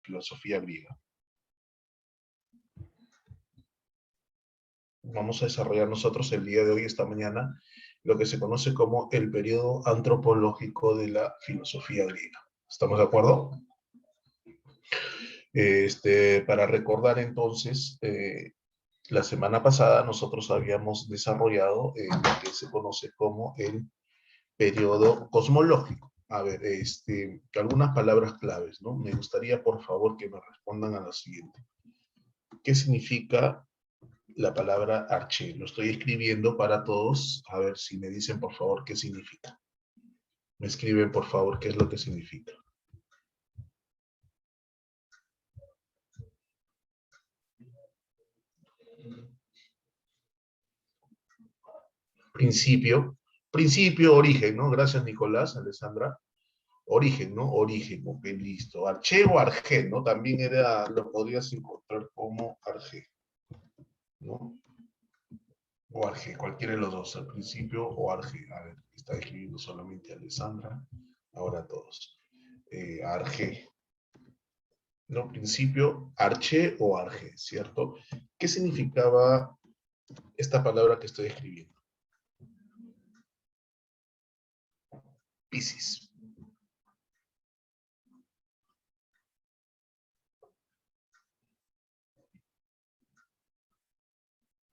filosofía griega. Vamos a desarrollar nosotros el día de hoy, esta mañana, lo que se conoce como el periodo antropológico de la filosofía griega. ¿Estamos de acuerdo? Para recordar entonces, la semana pasada nosotros habíamos desarrollado lo que se conoce como el periodo cosmológico. A ver, algunas palabras claves, ¿no? Me gustaría, por favor, que me respondan a la siguiente. ¿Qué significa la palabra arché? Lo estoy escribiendo para todos. A ver si me dicen, por favor, qué significa. Me escriben, por favor, qué es lo que significa. Principio, origen, ¿no? Gracias, Nicolás, Alessandra. Origen, ¿no? Origen, ok, listo. Arché o arjé, ¿no? También lo podrías encontrar como arjé, ¿no? O arjé, cualquiera de los dos, al principio o arjé. A ver, está escribiendo solamente Alessandra, ahora todos. Arjé, ¿no? Principio, arché o arjé, ¿cierto? ¿Qué significaba esta palabra que estoy escribiendo? Piscis.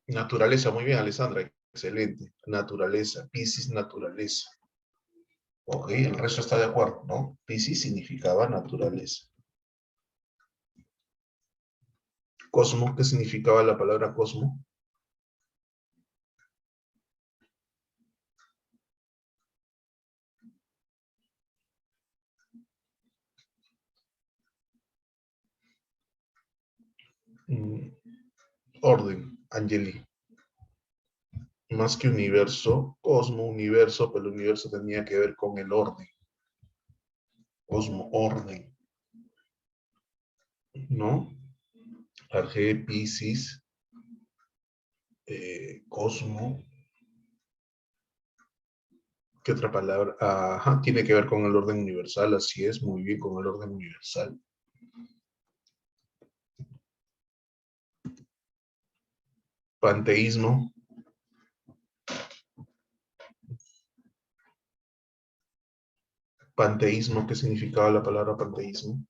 Naturaleza, muy bien, Alessandra, excelente. Naturaleza, Piscis, naturaleza. Ok, el resto está de acuerdo, ¿no? Piscis significaba naturaleza. Cosmo, ¿qué significaba la palabra cosmo? Orden, Angeli. Más que universo, cosmo, universo, pero el universo tenía que ver con el orden. Cosmo, orden. ¿No? Arge, Piscis, cosmo. ¿Qué otra palabra? Ajá, tiene que ver con el orden universal, así es, muy bien, con el orden universal. Panteísmo. Panteísmo, ¿qué significaba la palabra panteísmo?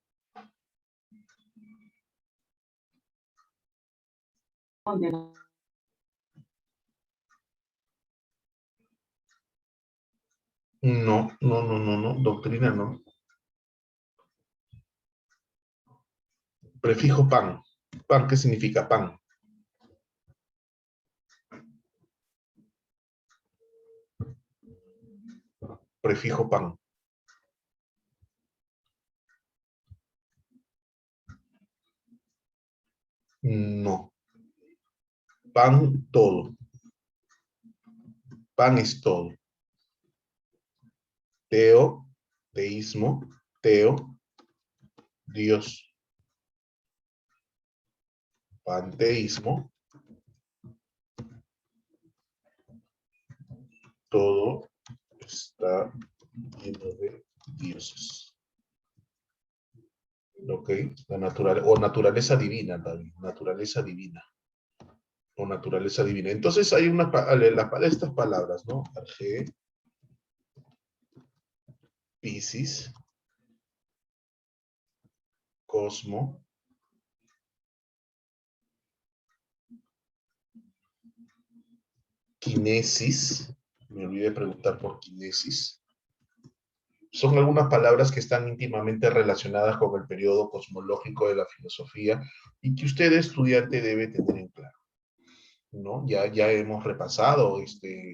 No, doctrina no. Prefijo pan. Pan, ¿qué significa pan? Prefijo pan. No. Pan, todo. Pan es todo. Teo, teísmo, teo, Dios. Panteísmo, todo está lleno de dioses. Ok, naturaleza divina también, naturaleza divina. O naturaleza divina. Entonces hay estas palabras, ¿no? Arge, Piscis, Cosmo, Quinesis, me olvidé de preguntar por Quinesis. Son algunas palabras que están íntimamente relacionadas con el periodo cosmológico de la filosofía y que usted, estudiante, debe tener en claro, ¿no? Ya hemos repasado,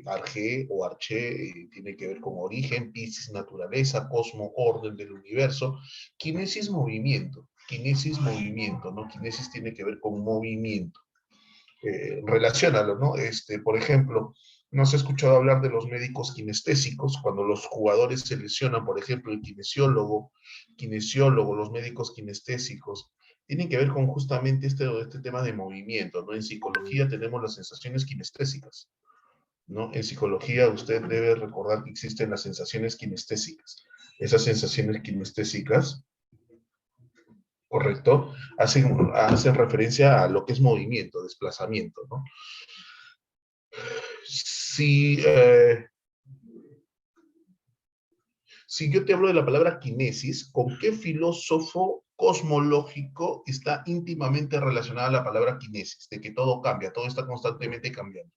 Arge o Arche tiene que ver con origen, Piscis, naturaleza, cosmo, orden del universo, Quinesis, movimiento, ¿no? Quinesis tiene que ver con movimiento. Relaciónalo, ¿no? Por ejemplo, ¿no se ha escuchado hablar de los médicos kinestésicos? Cuando los jugadores se lesionan, por ejemplo, el kinesiólogo, los médicos kinestésicos, tienen que ver con justamente este tema de movimiento, ¿no? En psicología tenemos las sensaciones kinestésicas, ¿no? En psicología usted debe recordar que existen las sensaciones kinestésicas. Esas sensaciones kinestésicas ¿correcto? Hacen referencia a lo que es movimiento, desplazamiento, ¿no? Si, si yo te hablo de la palabra quinesis, ¿con qué filósofo cosmológico está íntimamente relacionada la palabra quinesis? De que todo cambia, todo está constantemente cambiando.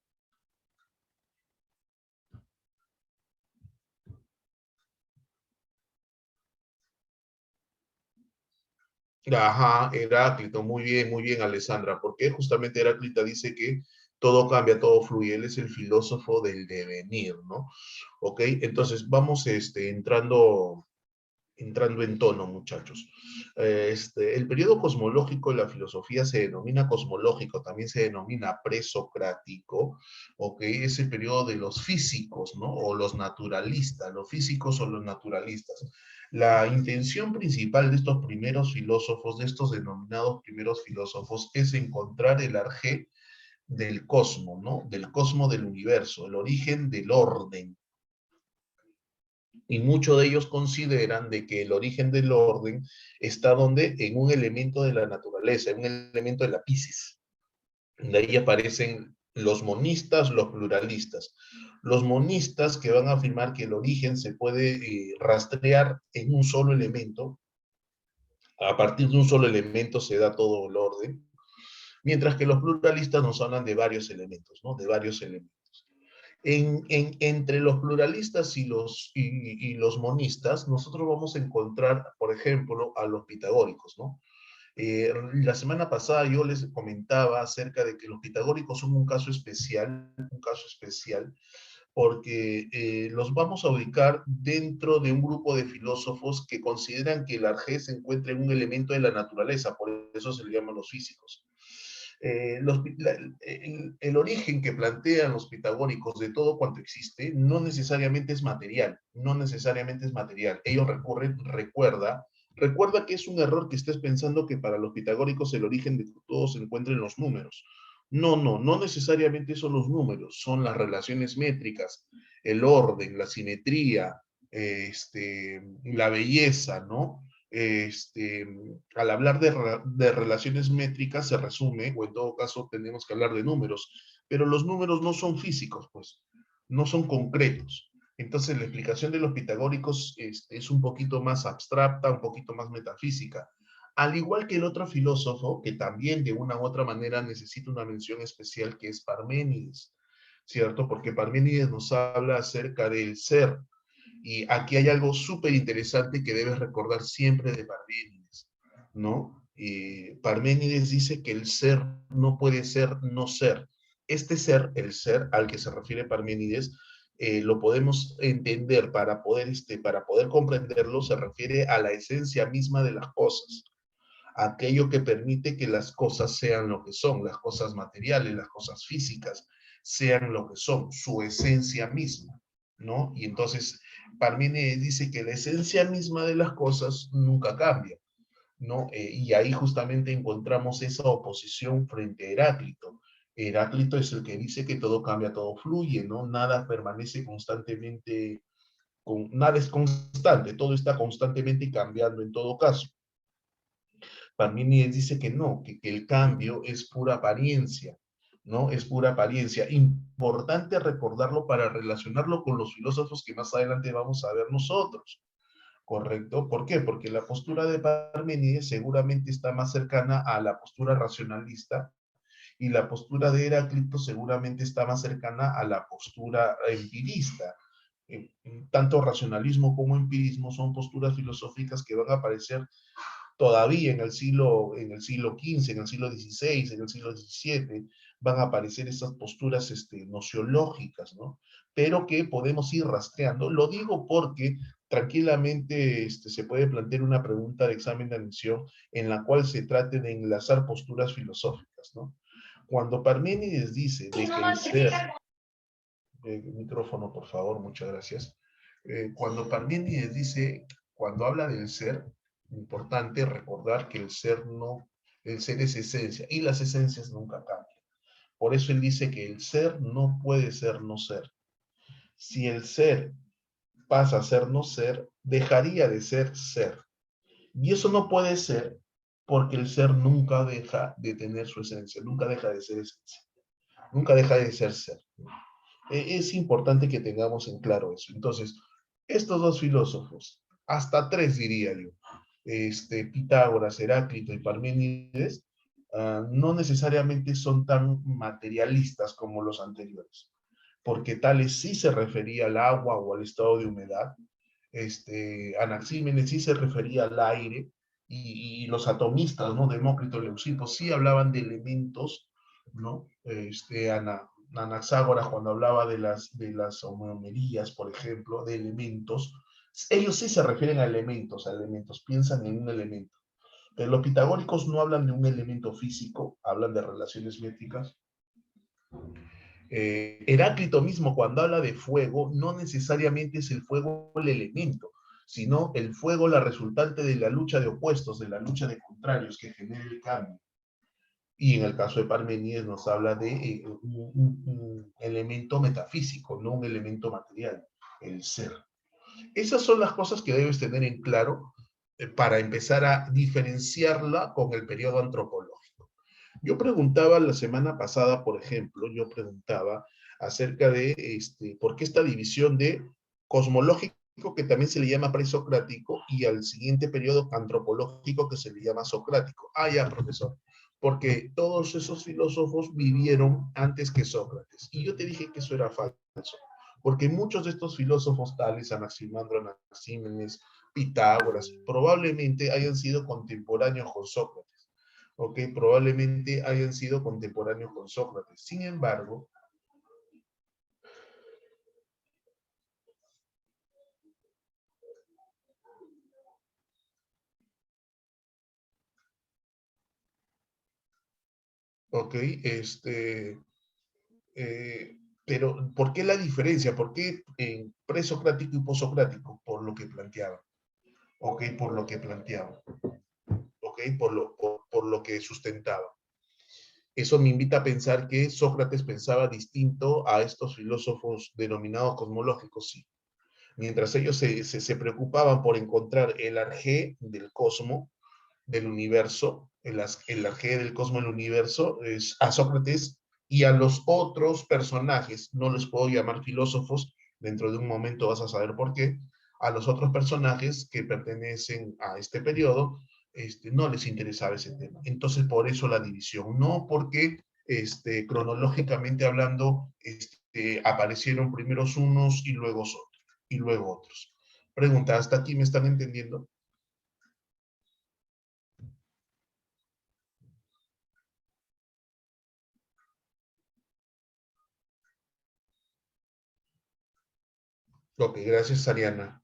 Ajá, Heráclito, muy bien, Alessandra, porque justamente Heráclito dice que todo cambia, todo fluye, él es el filósofo del devenir, ¿no? Ok, entonces vamos entrando en tono, muchachos. El periodo cosmológico de la filosofía se denomina cosmológico, también se denomina presocrático, ¿ok? Es el periodo de los físicos, ¿no? O los naturalistas, los físicos o los naturalistas. La intención principal de estos primeros filósofos, de estos denominados primeros filósofos, es encontrar el arjé del cosmos, ¿no? Del cosmos del universo, el origen del orden, y muchos de ellos consideran de que el origen del orden está donde en un elemento de la naturaleza, en un elemento de la physis. De ahí aparecen los monistas, los pluralistas. Los monistas que van a afirmar que el origen se puede rastrear en un solo elemento, a partir de un solo elemento se da todo el orden, mientras que los pluralistas nos hablan de varios elementos, ¿no? De varios elementos. Entre los pluralistas y los monistas, nosotros vamos a encontrar, por ejemplo, a los pitagóricos, ¿no? La semana pasada yo les comentaba acerca de que los pitagóricos son un caso especial, porque los vamos a ubicar dentro de un grupo de filósofos que consideran que el arjé se encuentra en un elemento de la naturaleza, por eso se le llaman los físicos. El origen que plantean los pitagóricos de todo cuanto existe no necesariamente es material, no necesariamente es material. Ellos recuerda que es un error que estés pensando que para los pitagóricos el origen de todo se encuentra en los números. No necesariamente son los números, son las relaciones métricas, el orden, la simetría, la belleza, ¿no? Este, Al hablar de relaciones métricas se resume, o en todo caso tenemos que hablar de números, pero los números no son físicos, pues, no son concretos. Entonces la explicación de los pitagóricos es un poquito más abstracta, un poquito más metafísica. Al igual que el otro filósofo, que también de una u otra manera necesita una mención especial, que es Parménides, ¿cierto? Porque Parménides nos habla acerca del ser, y aquí hay algo súper interesante que debes recordar siempre de Parménides, ¿no? Parménides dice que el ser no puede ser no ser. Este ser, el ser al que se refiere Parménides, lo podemos entender para poder comprenderlo, se refiere a la esencia misma de las cosas, aquello que permite que las cosas sean lo que son, las cosas materiales, las cosas físicas, sean lo que son, su esencia misma, ¿no? Y entonces Parménides dice que la esencia misma de las cosas nunca cambia, ¿no? Y ahí justamente encontramos esa oposición frente a Heráclito. Heráclito es el que dice que todo cambia, todo fluye, ¿no? Nada permanece constantemente, nada es constante, todo está constantemente cambiando en todo caso. Parmenides dice que no, que el cambio es pura apariencia, ¿no? Es pura apariencia. Importante recordarlo para relacionarlo con los filósofos que más adelante vamos a ver nosotros, ¿correcto? ¿Por qué? Porque la postura de Parmenides seguramente está más cercana a la postura racionalista y la postura de Heráclito seguramente está más cercana a la postura empirista. Tanto racionalismo como empirismo son posturas filosóficas que van a aparecer todavía en el siglo XV, en el siglo XVI, en el siglo XVII, van a aparecer estas posturas nociológicas, ¿no? Pero que podemos ir rastreando. Lo digo porque tranquilamente se puede plantear una pregunta de examen de admisión en la cual se trate de enlazar posturas filosóficas, ¿no? Cuando Parménides dice de que el ser... micrófono, por favor, muchas gracias. Cuando Parménides dice, cuando habla del ser, importante recordar que el ser es esencia y las esencias nunca cambian. Por eso él dice que el ser no puede ser no ser. Si el ser pasa a ser no ser, dejaría de ser ser. Y eso no puede ser porque el ser nunca deja de tener su esencia, nunca deja de ser esencia, nunca deja de ser ser. Es importante que tengamos en claro eso. Entonces, estos dos filósofos, hasta tres diría yo, Pitágoras, Heráclito y Parménides, no necesariamente son tan materialistas como los anteriores, porque Tales sí se refería al agua o al estado de humedad, Anaxímenes sí se refería al aire, y los atomistas, ¿no? Demócrito y Leucipo sí hablaban de elementos, ¿no? Anaxágoras, cuando hablaba de las homeomerías, por ejemplo, de elementos, ellos sí se refieren a elementos, piensan en un elemento. Pero los pitagóricos no hablan de un elemento físico, hablan de relaciones métricas. Heráclito mismo, cuando habla de fuego, no necesariamente es el fuego el elemento, sino el fuego la resultante de la lucha de opuestos, de la lucha de contrarios que genera el cambio. Y en el caso de Parmenides nos habla de un elemento metafísico, no un elemento material, el ser. Esas son las cosas que debes tener en claro para empezar a diferenciarla con el periodo antropológico. Yo preguntaba la semana pasada, por ejemplo, yo preguntaba acerca de por qué esta división de cosmológico, que también se le llama presocrático, y al siguiente periodo antropológico, que se le llama socrático. Ah, ya, profesor, porque todos esos filósofos vivieron antes que Sócrates. Y yo te dije que eso era falso, porque muchos de estos filósofos, tales Anaximandro, Anaxímenes, Pitágoras, probablemente hayan sido contemporáneos con Sócrates. ¿Ok? Probablemente hayan sido contemporáneos con Sócrates. Sin embargo, ¿ok? Pero, ¿por qué la diferencia? ¿Por qué presocrático y posocrático? Por lo que planteaba. ¿Ok? Por lo que planteaba. ¿Ok? Por lo que sustentaba. Eso me invita a pensar que Sócrates pensaba distinto a estos filósofos denominados cosmológicos, sí. Mientras ellos se preocupaban por encontrar el arjé del cosmos, del universo, el arjé del cosmos del universo, a Sócrates y a los otros personajes, no les puedo llamar filósofos, dentro de un momento vas a saber por qué, a los otros personajes que pertenecen a este periodo, no les interesaba ese tema. Entonces, por eso la división, no porque cronológicamente hablando, aparecieron primeros unos y luego otros. Pregunta, ¿hasta aquí me están entendiendo? Ok, gracias, Ariana.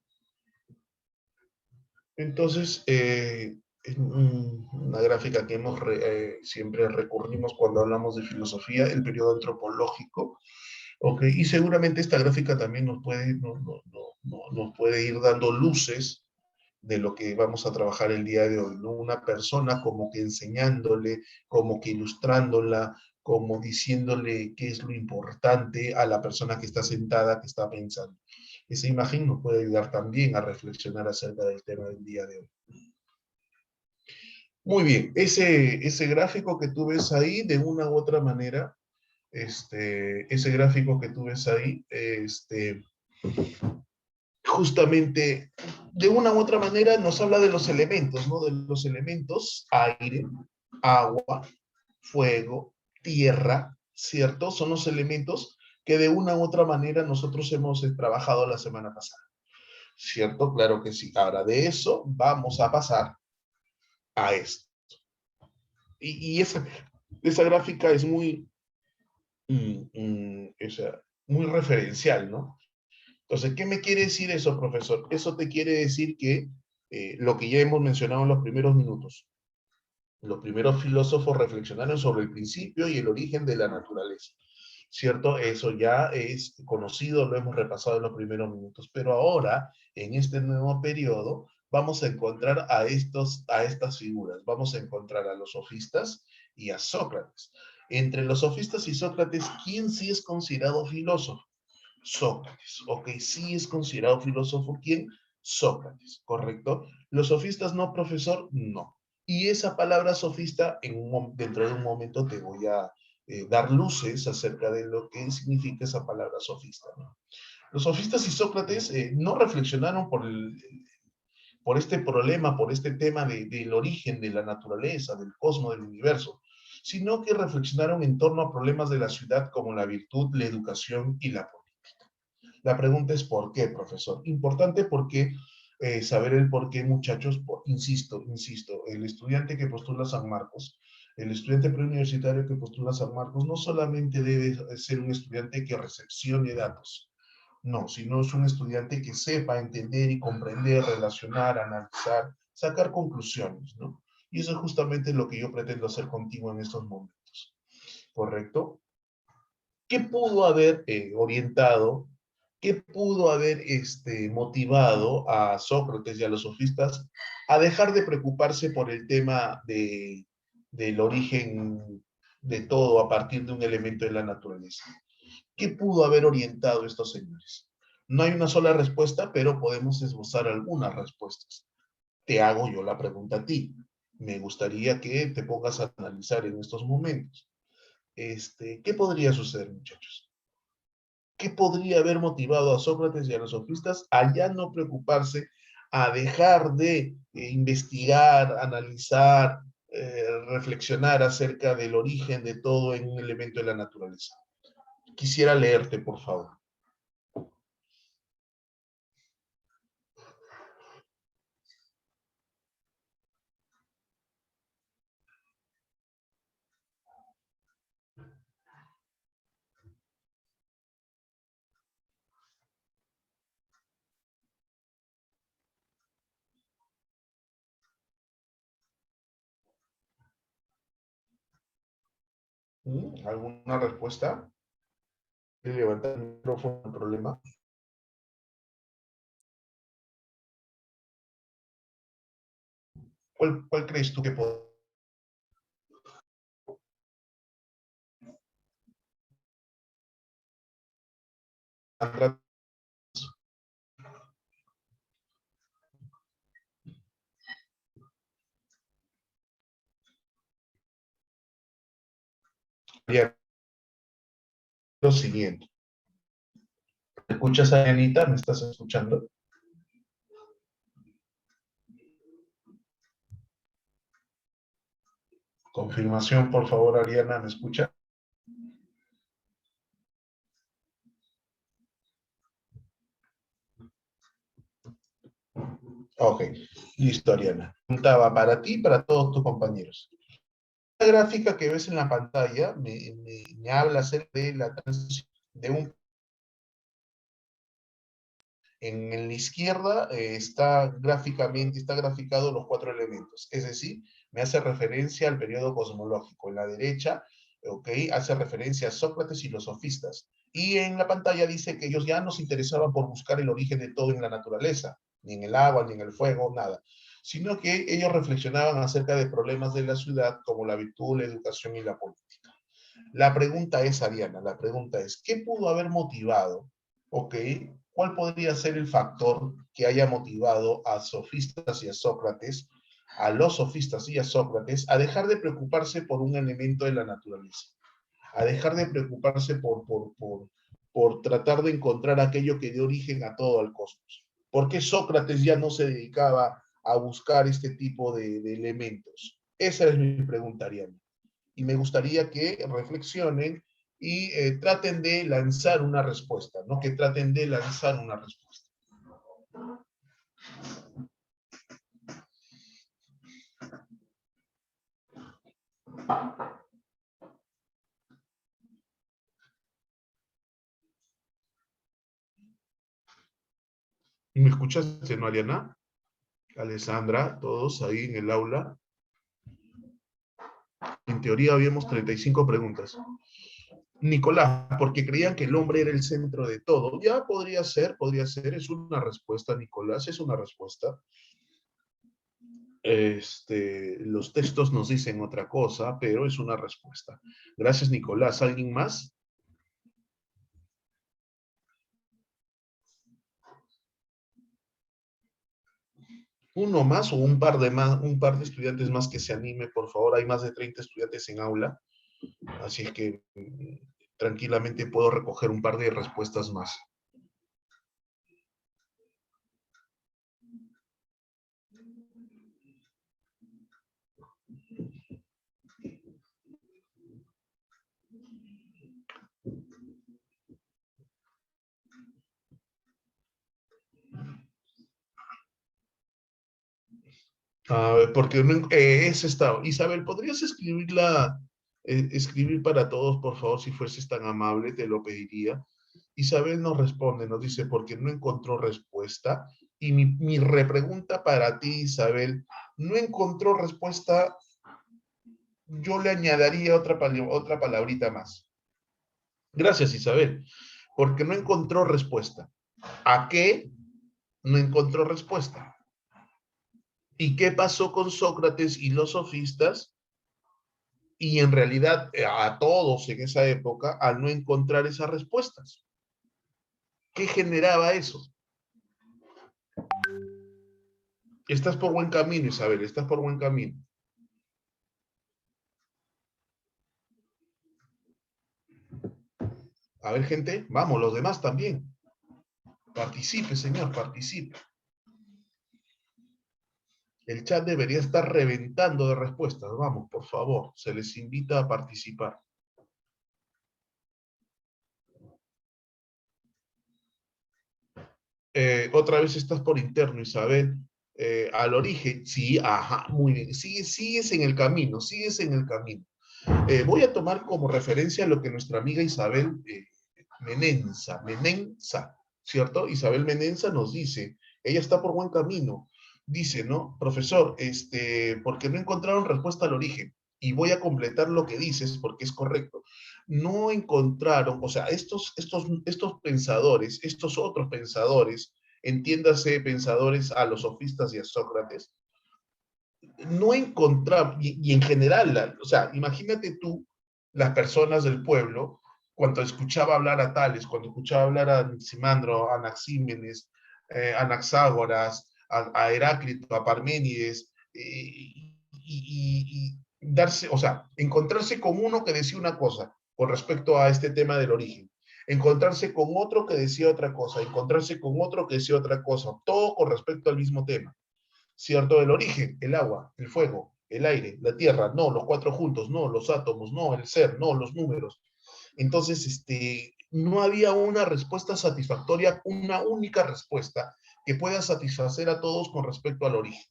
Entonces, es una gráfica que siempre recurrimos cuando hablamos de filosofía, el periodo antropológico, ¿ok? Y seguramente esta gráfica también nos puede ir dando luces de lo que vamos a trabajar el día de hoy, ¿no? Una persona como que enseñándole, como que ilustrándola, como diciéndole qué es lo importante a la persona que está sentada, que está pensando. Esa imagen nos puede ayudar también a reflexionar acerca del tema del día de hoy. Muy bien, ese gráfico que tú ves ahí, de una u otra manera, ese gráfico que tú ves ahí, justamente, de una u otra manera, nos habla de los elementos, ¿no? De los elementos, aire, agua, fuego, tierra, ¿cierto? Son los elementos que de una u otra manera nosotros hemos trabajado la semana pasada, ¿cierto? Claro que sí. Ahora, de eso vamos a pasar a esto. Y esa gráfica es muy referencial, ¿no? Entonces, ¿qué me quiere decir eso, profesor? Eso te quiere decir que lo que ya hemos mencionado en los primeros minutos, los primeros filósofos reflexionaron sobre el principio y el origen de la naturaleza, ¿cierto? Eso ya es conocido, lo hemos repasado en los primeros minutos, pero ahora, en este nuevo periodo, vamos a encontrar a estas figuras, vamos a encontrar a los sofistas y a Sócrates. Entre los sofistas y Sócrates, ¿quién sí es considerado filósofo? Sócrates, ok, sí es considerado filósofo, ¿quién? Sócrates, ¿correcto? ¿Los sofistas no, profesor? No. Y esa palabra sofista, dentro de un momento te voy a dar luces acerca de lo que significa esa palabra sofista, ¿no? Los sofistas y Sócrates no reflexionaron por este problema, por este tema del origen de la naturaleza, del cosmos, del universo, sino que reflexionaron en torno a problemas de la ciudad como la virtud, la educación y la política. La pregunta es ¿por qué, profesor? Importante porque saber el por qué, muchachos, insisto, el estudiante que postula San Marcos, el estudiante preuniversitario que postula San Marcos no solamente debe ser un estudiante que recepcione datos, no, sino es un estudiante que sepa entender y comprender, relacionar, analizar, sacar conclusiones, ¿no? Y eso es justamente lo que yo pretendo hacer contigo en estos momentos, ¿correcto? ¿Qué pudo haber orientado, qué pudo haber motivado a Sócrates y a los sofistas a dejar de preocuparse por el tema del origen de todo a partir de un elemento de la naturaleza? ¿Qué pudo haber orientado a estos señores? No hay una sola respuesta, pero podemos esbozar algunas respuestas. Te hago yo la pregunta a ti. Me gustaría que te pongas a analizar en estos momentos. ¿Qué podría suceder, muchachos? ¿Qué podría haber motivado a Sócrates y a los sofistas a ya no preocuparse, a dejar de investigar, analizar, reflexionar acerca del origen de todo en un elemento de la naturaleza? Quisiera leerte, por favor. ¿Alguna respuesta? Levantar el micrófono, el problema. ¿Cuál crees tú que podría lo siguiente? ¿Me escuchas, Anita? ¿Me estás escuchando? Confirmación, por favor, Ariana, ¿me escucha? Ok, listo, Ariana. Preguntaba para ti y para todos tus compañeros. La gráfica que ves en la pantalla me habla acerca de la transición de un... En la izquierda está graficado los cuatro elementos, es decir, me hace referencia al periodo cosmológico. En la derecha, ok, hace referencia a Sócrates y los sofistas. Y en la pantalla dice que ellos ya no se interesaban por buscar el origen de todo en la naturaleza, ni en el agua, ni en el fuego, nada, sino que ellos reflexionaban acerca de problemas de la ciudad como la virtud, la educación y la política. La pregunta es, Ariana, la pregunta es, ¿qué pudo haber motivado, ok? ¿Cuál podría ser el factor que haya motivado a sofistas y a Sócrates, a los sofistas y a Sócrates, a dejar de preocuparse por un elemento de la naturaleza, a dejar de preocuparse por tratar de encontrar aquello que dé origen a todo el cosmos? ¿Por qué Sócrates ya no se dedicaba a buscar este tipo de elementos? Esa es mi pregunta, Ariana, y me gustaría que reflexionen y traten de lanzar una respuesta, ¿no? Que traten de lanzar una respuesta. ¿Me escuchaste, no, Ariana? Alessandra, todos ahí en el aula. En teoría habíamos 35 preguntas. Nicolás, porque creían que el hombre era el centro de todo. Ya podría ser, es una respuesta, Nicolás, es una respuesta. Los textos nos dicen otra cosa, pero es una respuesta. Gracias, Nicolás. ¿Alguien más? Uno más o un par de más, un par de estudiantes más que se anime, por favor. Hay más de 30 estudiantes en aula, así es que tranquilamente puedo recoger un par de respuestas más. Porque no, es esta. Isabel, ¿podrías escribir para todos, por favor, si fueses tan amable? Te lo pediría. Isabel nos responde, nos dice, porque no encontró respuesta. Y mi repregunta para ti, Isabel, no encontró respuesta, yo le añadiría otra palabrita más. Gracias, Isabel, porque no encontró respuesta. ¿A qué? No encontró respuesta. ¿Y qué pasó con Sócrates y los sofistas? Y en realidad a todos en esa época, al no encontrar esas respuestas. ¿Qué generaba eso? Estás por buen camino, Isabel, estás por buen camino. A ver, gente, vamos, los demás también. Participe, señor, participe. El chat debería estar reventando de respuestas. Vamos, por favor, se les invita a participar. Otra vez estás por interno, Isabel. Al origen, sí, ajá, muy bien. Sigues en el camino, sigues en el camino. Voy a tomar como referencia lo que nuestra amiga Isabel Menenza, ¿cierto? Isabel Menenza nos dice, ella está por buen camino. Dice, ¿no? Profesor, porque no encontraron respuesta al origen. Y voy a completar lo que dices porque es correcto. No encontraron, o sea, estos pensadores, estos otros pensadores, entiéndase pensadores a los sofistas y a Sócrates, no encontrar, y en general, o sea, imagínate tú, las personas del pueblo, cuando escuchaba hablar a Tales, cuando escuchaba hablar a Anaximandro, a Anaxímenes, Anaxágoras, a Heráclito, a Parménides, y darse, o sea, encontrarse con uno que decía una cosa con respecto a este tema del origen, encontrarse con otro que decía otra cosa, encontrarse con otro que decía otra cosa, todo con respecto al mismo tema. ¿Cierto? El origen, el agua, el fuego, el aire, la tierra, no, los cuatro juntos, no, los átomos, no, el ser, no, los números. Entonces, no había una respuesta satisfactoria, una única respuesta que pueda satisfacer a todos con respecto al origen.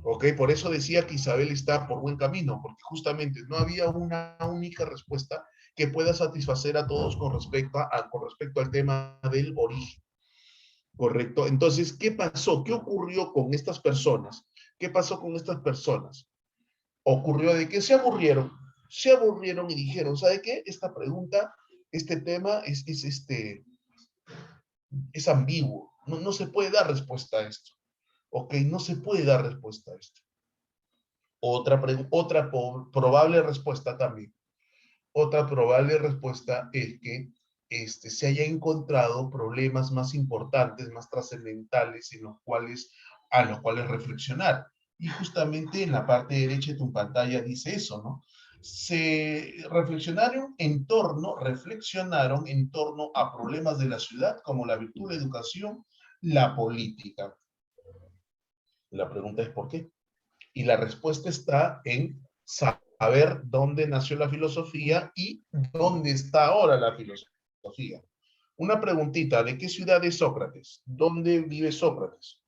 ¿Ok? Por eso decía que Isabel está por buen camino, porque justamente no había una única respuesta que pueda satisfacer a todos con respecto al tema del origen. Correcto. Entonces, ¿qué pasó? ¿Qué ocurrió con estas personas? ¿Qué pasó con estas personas? Ocurrió de que se aburrieron y dijeron, ¿sabe qué? Esta pregunta, este tema es ambiguo. No, no se puede dar respuesta a esto. Ok, no se puede dar respuesta a esto. Otra probable respuesta también. Otra probable respuesta es que se haya encontrado problemas más importantes, más trascendentales a los cuales reflexionar. Y justamente en la parte derecha de tu pantalla dice eso, ¿no? Reflexionaron en torno a problemas de la ciudad como la virtud, la educación, la política. La pregunta es ¿por qué? Y la respuesta está en saber dónde nació la filosofía y dónde está ahora la filosofía. Una preguntita, ¿de qué ciudad es Sócrates? ¿Dónde vive Sócrates?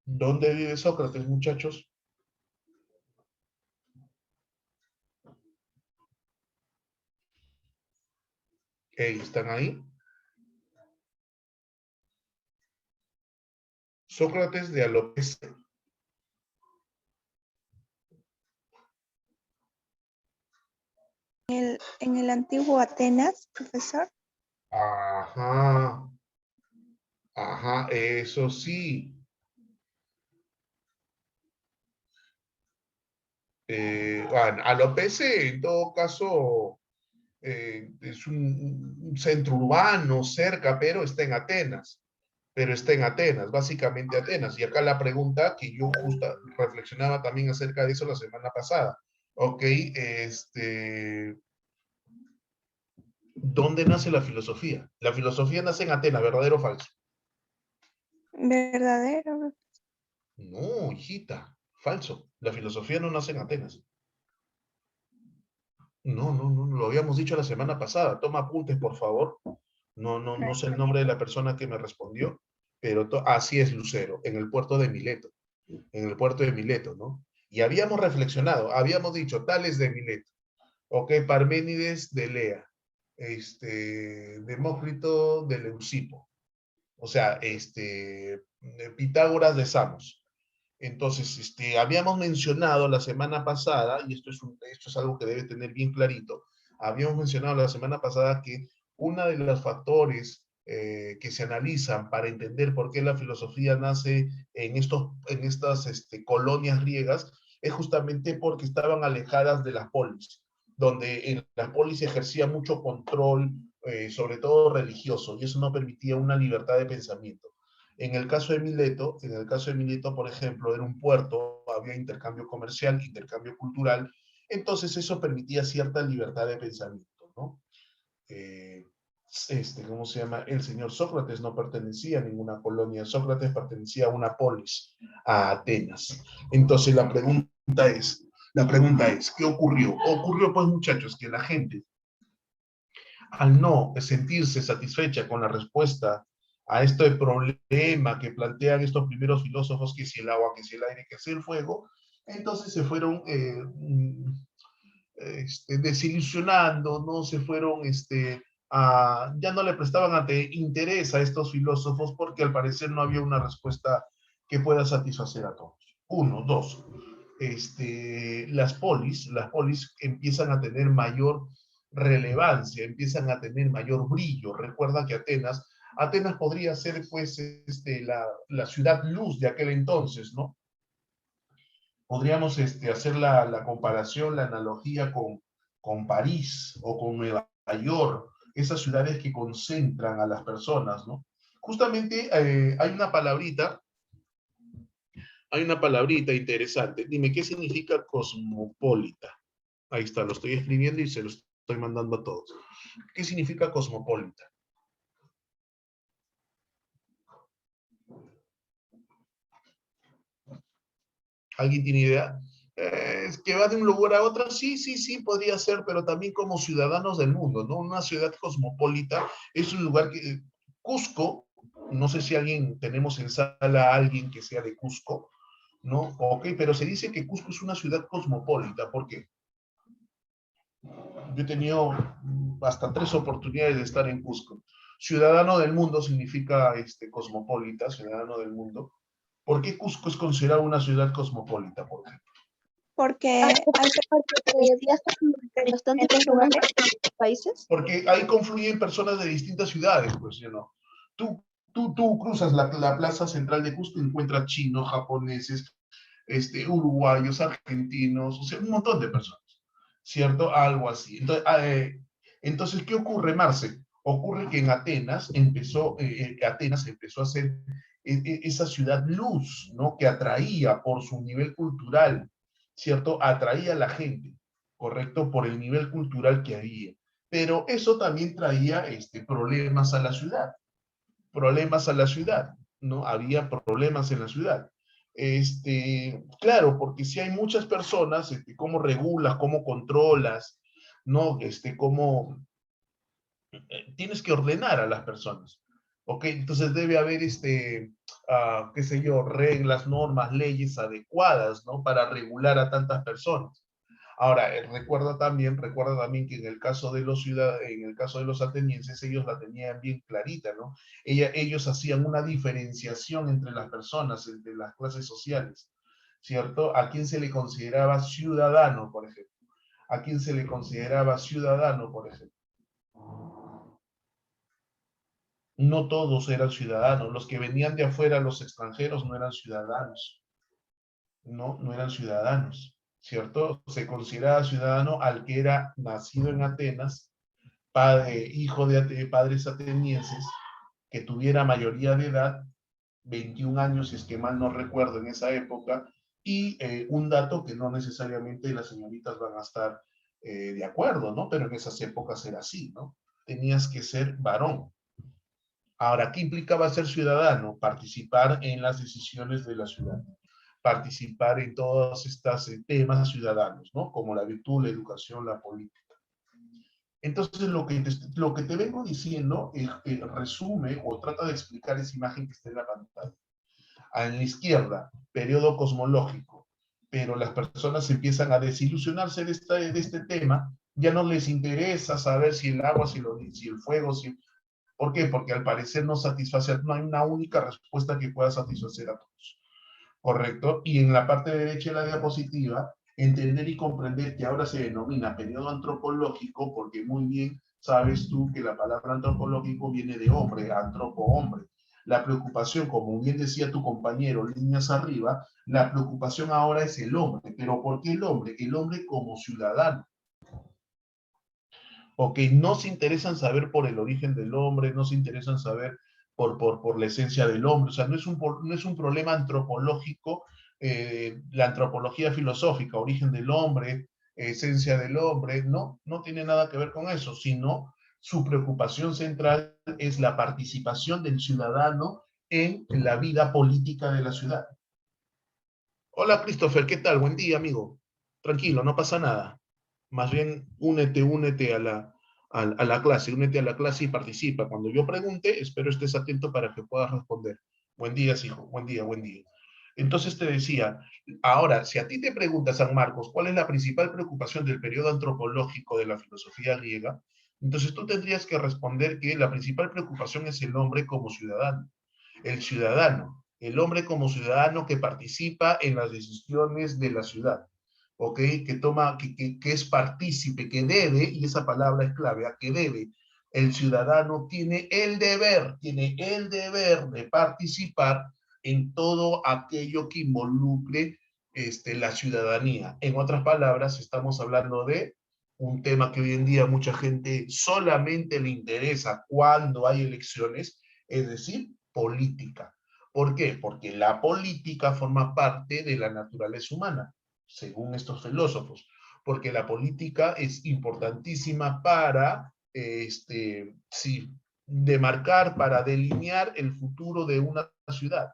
¿Dónde vive Sócrates, muchachos? ¿Están ahí? Sócrates de Alopecia. En el antiguo Atenas, profesor. Ajá, ajá, eso sí. Alopece, en todo caso, es un centro urbano cerca, pero está en Atenas. Pero está en Atenas, básicamente Atenas. Y acá la pregunta que yo justo reflexionaba también acerca de eso la semana pasada. Ok, ¿dónde nace la filosofía? La filosofía nace en Atenas, ¿verdadero o falso? Verdadero. No, hijita, falso. La filosofía no nace en Atenas. No, no, no, lo habíamos dicho la semana pasada. Toma apuntes, por favor. No, no, no sé el nombre de la persona que me respondió, pero así es, Lucero, en el puerto de Mileto. En el puerto de Mileto, ¿no? Y habíamos reflexionado, habíamos dicho, Tales de Mileto, ok, Parménides de Lea, Demócrito de Leucipo, o sea, Pitágoras de Samos. Entonces, habíamos mencionado la semana pasada, y esto es algo que debe tener bien clarito, habíamos mencionado la semana pasada que uno de los factores que se analizan para entender por qué la filosofía nace en estas colonias griegas es justamente porque estaban alejadas de las polis, donde en las polis se ejercía mucho control, sobre todo religioso, y eso no permitía una libertad de pensamiento. En el caso de Mileto, por ejemplo, era un puerto, había intercambio comercial, intercambio cultural, entonces eso permitía cierta libertad de pensamiento, ¿no? Eh, ¿Cómo se llama? El señor Sócrates no pertenecía a ninguna colonia, Sócrates pertenecía a una polis, a Atenas. Entonces la pregunta es, ¿qué ocurrió? Ocurrió, pues, muchachos, que la gente al no sentirse satisfecha con la respuesta a este problema que plantean estos primeros filósofos, que si el agua, que si el aire, que si el fuego, entonces se fueron desilusionando, ¿no? Se fueron, ya no le prestaban interés a estos filósofos porque al parecer no había una respuesta que pueda satisfacer a todos. Uno, dos, las polis empiezan a tener mayor relevancia, empiezan a tener mayor brillo. Recuerda que Atenas podría ser pues la ciudad luz de aquel entonces, ¿no? Podríamos hacer la comparación, la analogía con París o con Nueva York, esas ciudades que concentran a las personas, ¿no? Justamente hay una palabrita interesante. Dime, ¿qué significa cosmopolita? Ahí está, lo estoy escribiendo y se lo estoy mandando a todos. ¿Qué significa cosmopolita? ¿Alguien tiene idea? Es que va de un lugar a otro, sí, sí, sí, podría ser, pero también como ciudadanos del mundo, ¿no? Una ciudad cosmopolita es un lugar que, Cusco, no sé si tenemos en sala a alguien que sea de Cusco, ¿no? Ok, pero se dice que Cusco es una ciudad cosmopolita, ¿por qué? Yo he tenido hasta 3 oportunidades de estar en Cusco. Ciudadano del mundo significa cosmopolita, ciudadano del mundo. ¿Por qué Cusco es considerado una ciudad cosmopolita, por ejemplo? Porque hay Porque viajan de bastantes diferentes lugares. países. Porque ahí confluyen personas de distintas ciudades, pues, ¿no? Tú cruzas la plaza central de Cusco y encuentras chinos, japoneses, uruguayos, argentinos, o sea, un montón de personas, ¿cierto? Algo así. Entonces, ¿qué ocurre, Marce? Ocurre que en Atenas empezó a ser esa ciudad luz, ¿no? Que atraía por su nivel cultural, ¿cierto? Atraía a la gente, ¿correcto? Por el nivel cultural que había. Pero eso también traía problemas a la ciudad, ¿no? Había problemas en la ciudad. Claro, porque si hay muchas personas, ¿cómo regulas, cómo controlas, ¿no? Cómo tienes que ordenar a las personas, ¿ok? Entonces debe haber, qué sé yo, reglas, normas, leyes adecuadas, ¿no? Para regular a tantas personas. Ahora, recuerda también que en el caso de los atenienses, ellos la tenían bien clarita, ¿no? Ellos hacían una diferenciación entre las personas, entre las clases sociales, ¿cierto? ¿A quién se le consideraba ciudadano, por ejemplo? ¿A quién se le consideraba ciudadano, por ejemplo? No todos eran ciudadanos. Los que venían de afuera, los extranjeros, no eran ciudadanos. No eran ciudadanos. ¿cierto? Se consideraba ciudadano al que era nacido en Atenas, hijo de padres atenienses, que tuviera mayoría de edad, 21 años, si es que mal no recuerdo en esa época, y un dato que no necesariamente las señoritas van a estar de acuerdo, ¿no? Pero en esas épocas era así, ¿no? Tenías que ser varón. Ahora, ¿qué implicaba ser ciudadano? Participar en las decisiones de la ciudad, participar en todos estos temas ciudadanos, ¿no? Como la virtud, la educación, la política. Entonces, lo que te vengo diciendo resume o trata de explicar esa imagen que está en la pantalla. A la izquierda, periodo cosmológico, pero las personas empiezan a desilusionarse de este tema, ya no les interesa saber si el agua, si el fuego, si... ¿Por qué? Porque al parecer no satisface, no hay una única respuesta que pueda satisfacer a todos. ¿Correcto? Y en la parte derecha de la diapositiva, entender y comprender que ahora se denomina periodo antropológico, porque muy bien sabes tú que la palabra antropológico viene de hombre, antropo-hombre. La preocupación, como bien decía tu compañero, líneas arriba, la preocupación ahora es el hombre. ¿Pero por qué el hombre? El hombre como ciudadano. Ok, no se interesan saber por el origen del hombre, no se interesan saber por la esencia del hombre, o sea, no es un problema antropológico, la antropología filosófica, origen del hombre, esencia del hombre, no tiene nada que ver con eso, sino su preocupación central es la participación del ciudadano en la vida política de la ciudad. Hola Christopher, ¿qué tal? Buen día, amigo. Tranquilo, no pasa nada. Más bien, únete a la clase, únete a la clase y participa. Cuando yo pregunte, espero estés atento para que puedas responder. Buen día, hijo, buen día, buen día. Entonces te decía, ahora, si a ti te pregunta San Marcos, ¿cuál es la principal preocupación del periodo antropológico de la filosofía griega? Entonces tú tendrías que responder que la principal preocupación es el hombre como ciudadano. El ciudadano, el hombre como ciudadano que participa en las decisiones de la ciudad. ¿Ok? Que toma, que es partícipe, que debe, y esa palabra es clave, ¿a? Que debe. El ciudadano tiene el deber de participar en todo aquello que involucre la ciudadanía. En otras palabras, estamos hablando de un tema que hoy en día mucha gente solamente le interesa cuando hay elecciones, es decir, política. ¿Por qué? Porque la política forma parte de la naturaleza humana, según estos filósofos, porque la política es importantísima para, sí, demarcar, para delinear el futuro de una ciudad,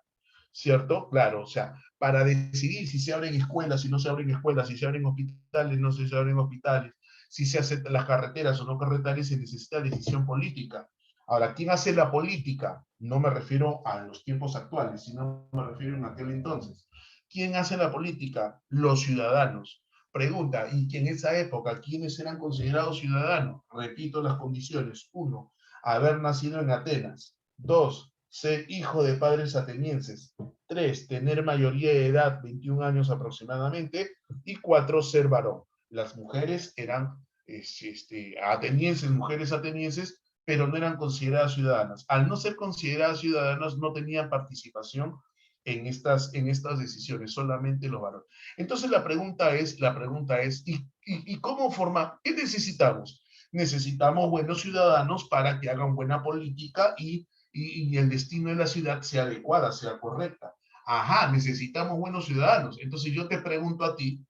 ¿cierto? Claro, o sea, para decidir si se abren escuelas, si no se abren escuelas, si se abren hospitales, no se abren hospitales, si se hacen las carreteras o no carreteras, se necesita decisión política. Ahora, ¿quién hace la política? No me refiero a los tiempos actuales, sino me refiero en aquel entonces. ¿Quién hace la política? Los ciudadanos. Pregunta, ¿y en esa época quiénes eran considerados ciudadanos? Repito las condiciones. 1, haber nacido en Atenas. 2, ser hijo de padres atenienses. 3, tener mayoría de edad, 21 años aproximadamente. Y 4, ser varón. Las mujeres eran atenienses, mujeres atenienses, pero no eran consideradas ciudadanas. Al no ser consideradas ciudadanas, no tenían participación en estas decisiones, solamente los varones. Entonces la pregunta es ¿y cómo formar? ¿Qué necesitamos? Necesitamos buenos ciudadanos para que hagan buena política y el destino de la ciudad sea adecuada, sea correcta. Ajá, necesitamos buenos ciudadanos. Entonces yo te pregunto a ti,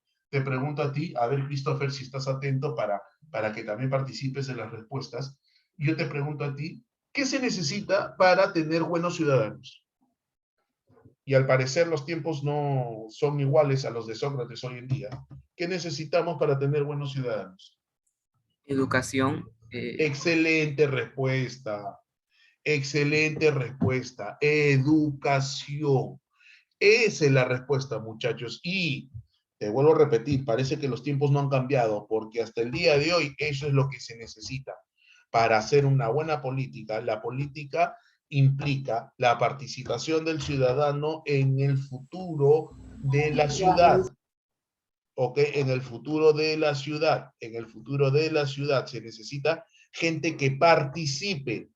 a ver, Christopher, si estás atento para que también participes en las respuestas. Yo te pregunto a ti, ¿qué se necesita para tener buenos ciudadanos? Y al parecer los tiempos no son iguales a los de Sócrates hoy en día. ¿Qué necesitamos para tener buenos ciudadanos? Educación. Excelente respuesta. Excelente respuesta. Educación. Esa es la respuesta, muchachos. Y te vuelvo a repetir, parece que los tiempos no han cambiado, porque hasta el día de hoy eso es lo que se necesita para hacer una buena política. La política implica la participación del ciudadano en el futuro de la ciudad. ¿Ok? En el futuro de la ciudad. En el futuro de la ciudad se necesita gente que participe.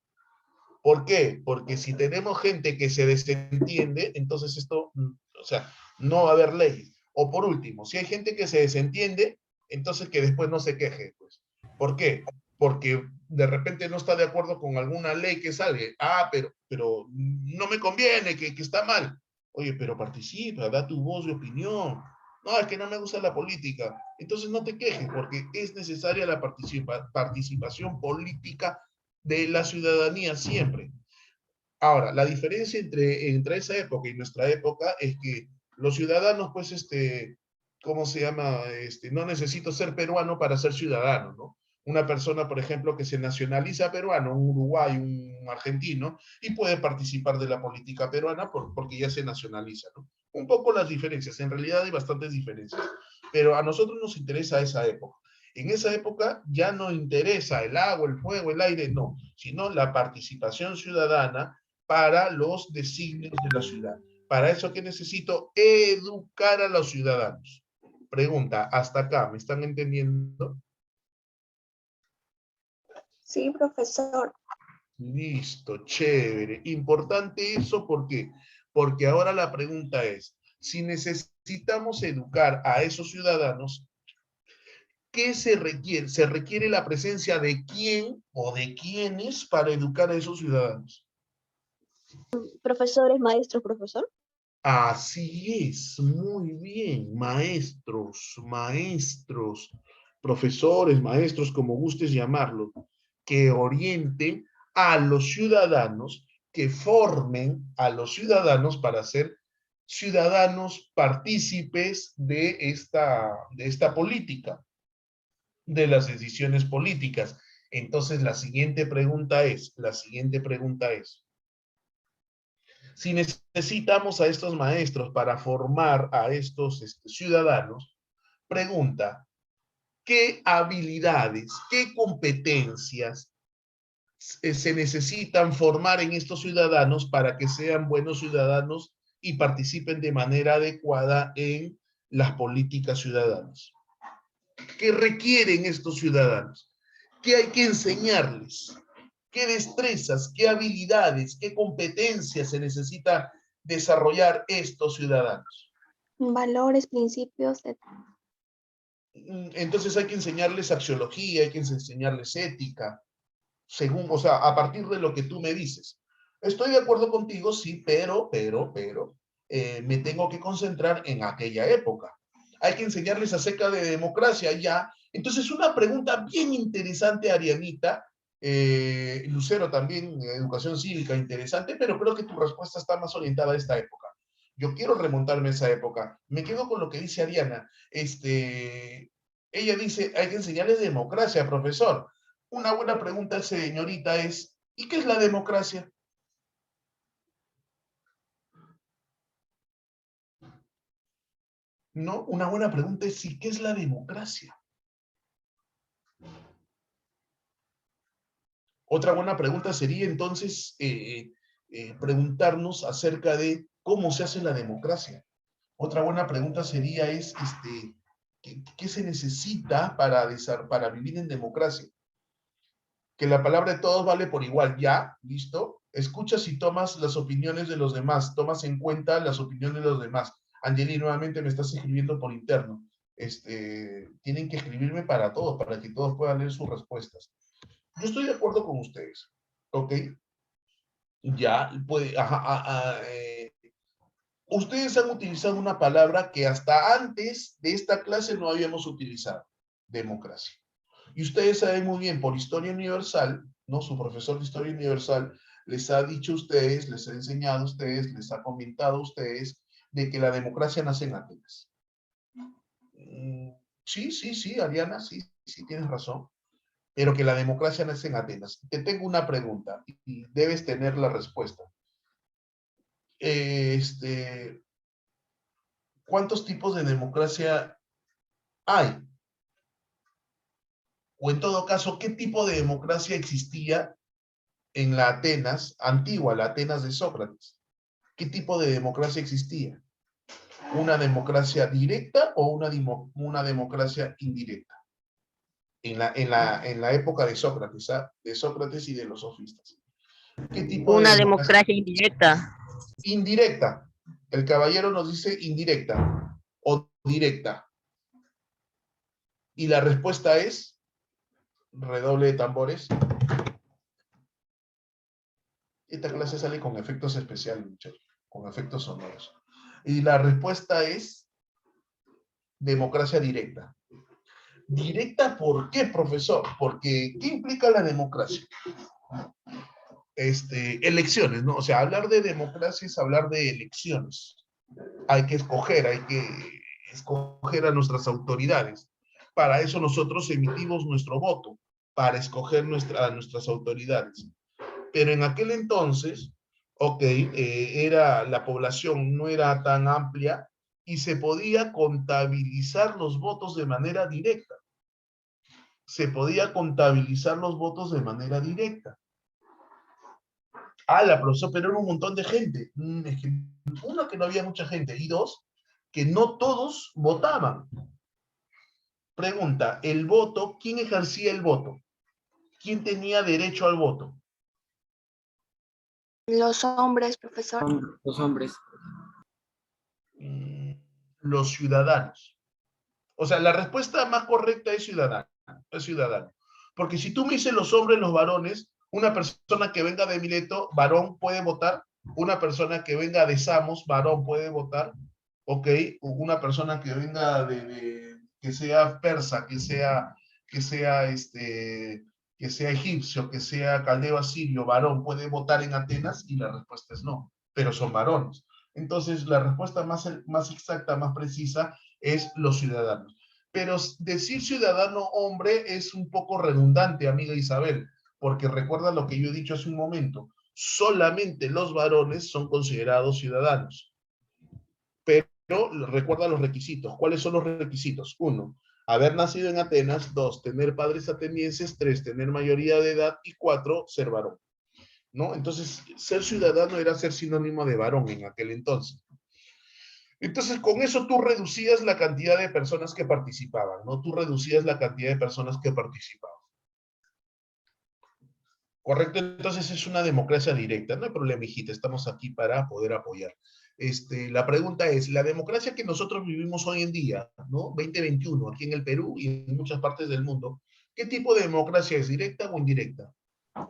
¿Por qué? Porque si tenemos gente que se desentiende, entonces esto, o sea, no va a haber leyes. O por último, si hay gente que se desentiende, entonces que después no se queje, pues. ¿Por qué? Porque de repente no está de acuerdo con alguna ley que salga. Ah, pero no me conviene, que está mal. Oye, pero participa, da tu voz y opinión. No, es que no me gusta la política. Entonces no te quejes, porque es necesaria la participación política de la ciudadanía siempre. Ahora, la diferencia entre esa época y nuestra época es que los ciudadanos, pues, ¿cómo se llama? No necesito ser peruano para ser ciudadano, ¿no? Una persona, por ejemplo, que se nacionaliza peruano, un uruguayo, un argentino, y puede participar de la política peruana porque ya se nacionaliza, ¿no? Un poco las diferencias, en realidad hay bastantes diferencias, pero a nosotros nos interesa esa época. En esa época ya no interesa el agua, el fuego, el aire, no, sino la participación ciudadana para los designios de la ciudad. Para eso, ¿qué necesito? Educar a los ciudadanos. Pregunta, hasta acá, ¿me están entendiendo? Sí, profesor. Listo, chévere. Importante eso, ¿por qué? Porque ahora la pregunta es, si necesitamos educar a esos ciudadanos, ¿qué se requiere? ¿Se requiere la presencia de quién o de quiénes para educar a esos ciudadanos? Profesores, maestros, profesor. Así es, muy bien, maestros, profesores, maestros, como gustes llamarlo, que orienten a los ciudadanos, que formen a los ciudadanos para ser ciudadanos partícipes de esta política, de las decisiones políticas. Entonces, la siguiente pregunta es, si necesitamos a estos maestros para formar a estos ciudadanos, pregunta, ¿qué habilidades, qué competencias se necesitan formar en estos ciudadanos para que sean buenos ciudadanos y participen de manera adecuada en las políticas ciudadanas? ¿Qué requieren estos ciudadanos? ¿Qué hay que enseñarles? ¿Qué destrezas, qué habilidades, qué competencias se necesita desarrollar estos ciudadanos? Valores, principios, Entonces hay que enseñarles axiología, hay que enseñarles ética, según, o sea, a partir de lo que tú me dices. Estoy de acuerdo contigo, sí, pero, me tengo que concentrar en aquella época. Hay que enseñarles acerca de democracia ya. Entonces, una pregunta bien interesante, Arianita, Lucero también, educación cívica, interesante, pero creo que tu respuesta está más orientada a esta época. Yo quiero remontarme a esa época. Me quedo con lo que dice Ariana. Ella dice, hay que enseñarles democracia, profesor. Una buena pregunta, señorita, es, ¿y qué es la democracia? ¿No? Una buena pregunta es, ¿y qué es la democracia? Otra buena pregunta sería, entonces, preguntarnos acerca de cómo se hace la democracia. Otra buena pregunta sería, ¿qué se necesita para vivir en democracia? Que la palabra de todos vale por igual, ¿ya? ¿Listo? Escuchas y tomas las opiniones de los demás, tomas en cuenta las opiniones de los demás. Angeli, nuevamente me estás escribiendo por interno. Tienen que escribirme para todos, para que todos puedan leer sus respuestas. Yo estoy de acuerdo con ustedes, ¿ok? Ya, puede, ustedes han utilizado una palabra que hasta antes de esta clase no habíamos utilizado, democracia. Y ustedes saben muy bien, por historia universal, ¿no? Su profesor de historia universal les ha dicho a ustedes, les ha enseñado a ustedes, les ha comentado a ustedes de que la democracia nace en Atenas. Sí, Ariana, sí, tienes razón. Pero que la democracia nace en Atenas. Te tengo una pregunta y debes tener la respuesta. ¿Cuántos tipos de democracia hay? O en todo caso, ¿qué tipo de democracia existía en la Atenas antigua, la Atenas de Sócrates? ¿Qué tipo de democracia existía? ¿Una democracia directa o una democracia indirecta? En la época de Sócrates, ¿ah? De Sócrates y de los sofistas. ¿Qué tipo de Una democracia? democracia indirecta. Indirecta. El caballero nos dice indirecta. O directa? Y la respuesta es, redoble de tambores. Esta clase sale con efectos especiales, muchachos, con efectos sonoros. Y la respuesta es democracia directa. ¿Directa por qué, profesor? Porque, ¿qué implica la democracia? Elecciones, ¿no? O sea, hablar de democracia es hablar de elecciones. Hay que escoger a nuestras autoridades. Para eso nosotros emitimos nuestro voto, para escoger a nuestras autoridades. Pero en aquel entonces, la población no era tan amplia y se podía contabilizar los votos de manera directa. Se podía contabilizar los votos de manera directa. Profesor, pero era un montón de gente. Es que, uno, que no había mucha gente, y dos, que no todos votaban. Pregunta, el voto, ¿quién ejercía el voto? ¿Quién tenía derecho al voto? Los hombres, profesor. Los hombres. Los ciudadanos. O sea, la respuesta más correcta es ciudadano. Es ciudadano. Porque si tú me dices los hombres, los varones, una persona que venga de Mileto, varón, puede votar. Una persona que venga de Samos, varón, puede votar. Ok, una persona que venga que sea persa, que sea egipcio, que sea caldeo asirio, varón, puede votar en Atenas, y la respuesta es no, pero son varones. Entonces, la respuesta más exacta, más precisa, es los ciudadanos. Pero decir ciudadano hombre es un poco redundante, amiga Isabel, porque recuerda lo que yo he dicho hace un momento, solamente los varones son considerados ciudadanos. Pero recuerda los requisitos. ¿Cuáles son los requisitos? 1, haber nacido en Atenas. 2, tener padres atenienses. 3, tener mayoría de edad. Y 4, ser varón. ¿No? Entonces, ser ciudadano era ser sinónimo de varón en aquel entonces. Entonces, con eso tú reducías la cantidad de personas que participaban, ¿no? Tú reducías la cantidad de personas que participaban. ¿Correcto? Entonces es una democracia directa. No hay problema, hijita, estamos aquí para poder apoyar. La pregunta es, la democracia que nosotros vivimos hoy en día, ¿no? 2021, aquí en el Perú y en muchas partes del mundo, ¿qué tipo de democracia es? ¿Directa o indirecta?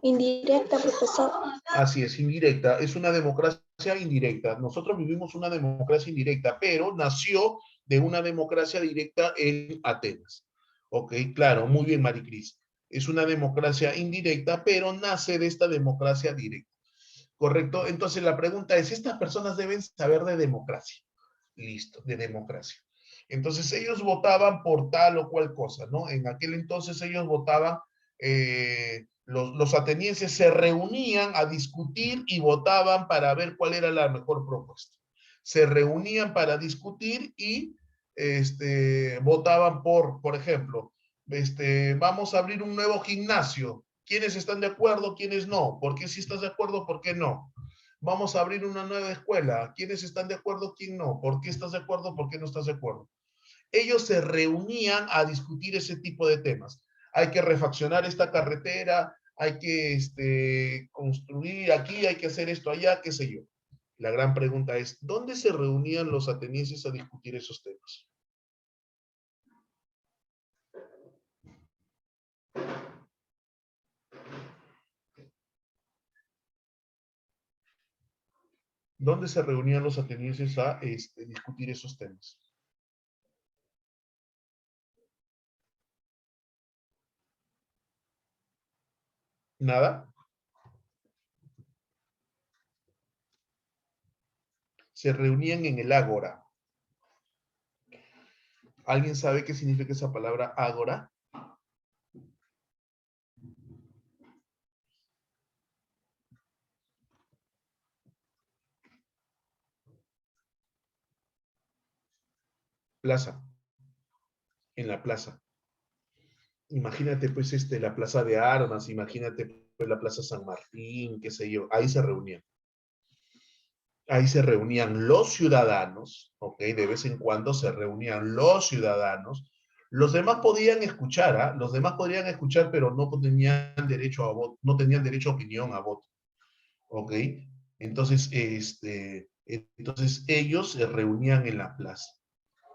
Indirecta, profesor. Así es, indirecta. Es una democracia indirecta. Nosotros vivimos una democracia indirecta, pero nació de una democracia directa en Atenas. Ok, claro, muy bien, Maricris. Es una democracia indirecta, pero nace de esta democracia directa. ¿Correcto? Entonces la pregunta es, estas personas deben saber de democracia. Listo, de democracia. Entonces ellos votaban por tal o cual cosa, ¿no? En aquel entonces ellos votaban, los atenienses se reunían a discutir y votaban para ver cuál era la mejor propuesta. Se reunían para discutir y votaban por ejemplo, vamos a abrir un nuevo gimnasio. ¿Quiénes están de acuerdo? ¿Quiénes no? ¿Por qué sí estás de acuerdo? ¿Por qué no? Vamos a abrir una nueva escuela. ¿Quiénes están de acuerdo? ¿Quién no? ¿Por qué estás de acuerdo? ¿Por qué no estás de acuerdo? Ellos se reunían a discutir ese tipo de temas. Hay que refaccionar esta carretera, hay que construir aquí, hay que hacer esto allá, qué sé yo. La gran pregunta es, ¿dónde se reunían los atenienses a discutir esos temas? ¿Dónde se reunían los atenienses a discutir esos temas? ¿Nada? Se reunían en el ágora. ¿Alguien sabe qué significa esa palabra ágora? Plaza. En la plaza. Imagínate pues la plaza de armas, imagínate pues la plaza San Martín, qué sé yo, ahí se reunían. Ahí se reunían los ciudadanos, ¿ok? De vez en cuando se reunían los ciudadanos. Los demás podían escuchar, ¿ah? Los demás podrían escuchar, pero no tenían derecho a voto, no tenían derecho a opinión, a voto, ¿ok? Entonces, entonces ellos se reunían en la plaza.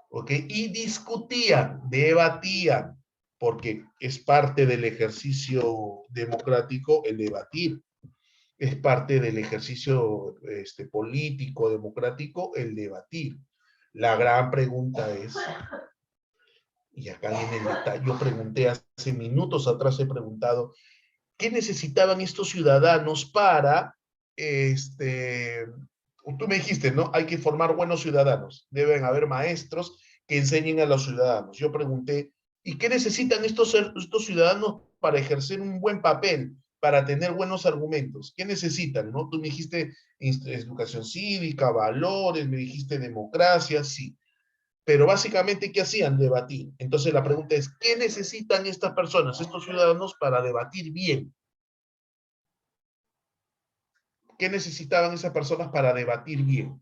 ¿ok? Y discutían, debatían, porque es parte del ejercicio democrático el debatir, es parte del ejercicio político, democrático, el debatir. La gran pregunta es, y acá viene el detalle, yo pregunté hace minutos atrás, he preguntado, ¿qué necesitaban estos ciudadanos para, tú me dijiste, ¿no? Hay que formar buenos ciudadanos, deben haber maestros que enseñen a los ciudadanos. Yo pregunté, ¿y qué necesitan estos ciudadanos para ejercer un buen papel, para tener buenos argumentos? ¿Qué necesitan, no? Tú me dijiste educación cívica, valores, me dijiste democracia, sí. Pero básicamente, ¿qué hacían? Debatir. Entonces la pregunta es, ¿qué necesitan estas personas, estos ciudadanos, para debatir bien? ¿Qué necesitaban esas personas para debatir bien?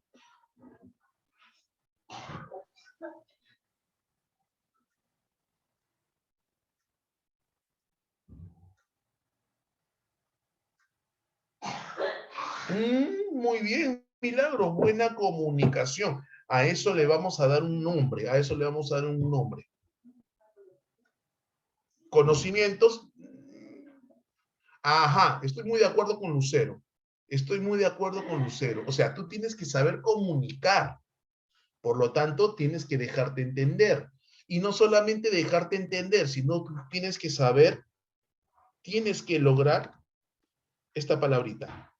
Muy bien, Milagro, buena comunicación. A eso le vamos a dar un nombre, a eso le vamos a dar un nombre. Conocimientos. Ajá, estoy muy de acuerdo con Lucero. Estoy muy de acuerdo con Lucero. O sea, tú tienes que saber comunicar. Por lo tanto, tienes que dejarte entender. Y no solamente dejarte entender, sino que tienes que saber, tienes que lograr esta palabrita.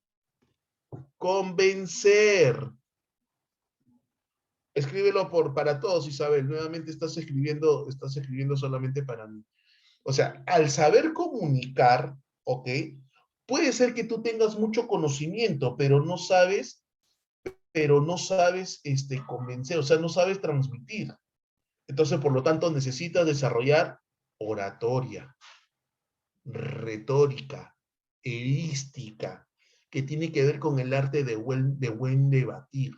Convencer. Escríbelo para todos, Isabel. Nuevamente estás escribiendo solamente para mí. O sea, al saber comunicar, ¿ok? Puede ser que tú tengas mucho conocimiento, pero no sabes convencer, o sea, no sabes transmitir. Entonces, por lo tanto, necesitas desarrollar oratoria, retórica, erística, que tiene que ver con el arte de buen debatir.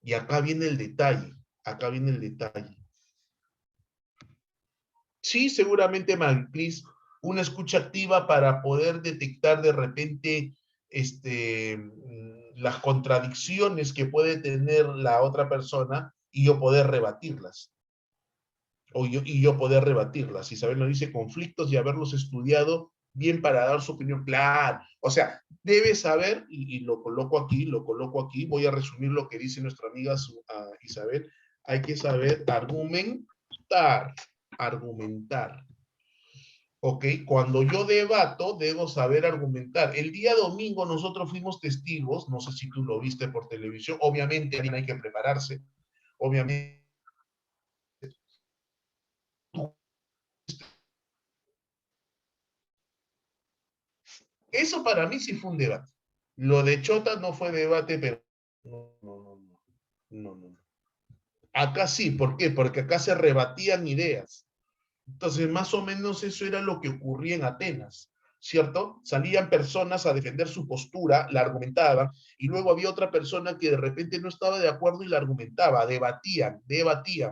Y acá viene el detalle, acá viene el detalle. Sí, seguramente, Magplis, una escucha activa para poder detectar de repente las contradicciones que puede tener la otra persona y yo poder rebatirlas. Y yo poder rebatirlas. Isabel nos dice conflictos y haberlos estudiado bien para dar su opinión. Claro, o sea, debes saber, y lo coloco aquí, voy a resumir lo que dice nuestra amiga Isabel, hay que saber argumentar. ¿Ok? Cuando yo debato, debo saber argumentar. El día domingo nosotros fuimos testigos, no sé si tú lo viste por televisión, obviamente también hay que prepararse, obviamente. Eso para mí sí fue un debate. Lo de Chota no fue debate, pero no. Acá sí, ¿por qué? Porque acá se rebatían ideas. Entonces, más o menos eso era lo que ocurría en Atenas, ¿cierto? Salían personas a defender su postura, la argumentaban, y luego había otra persona que de repente no estaba de acuerdo y la argumentaba, debatían,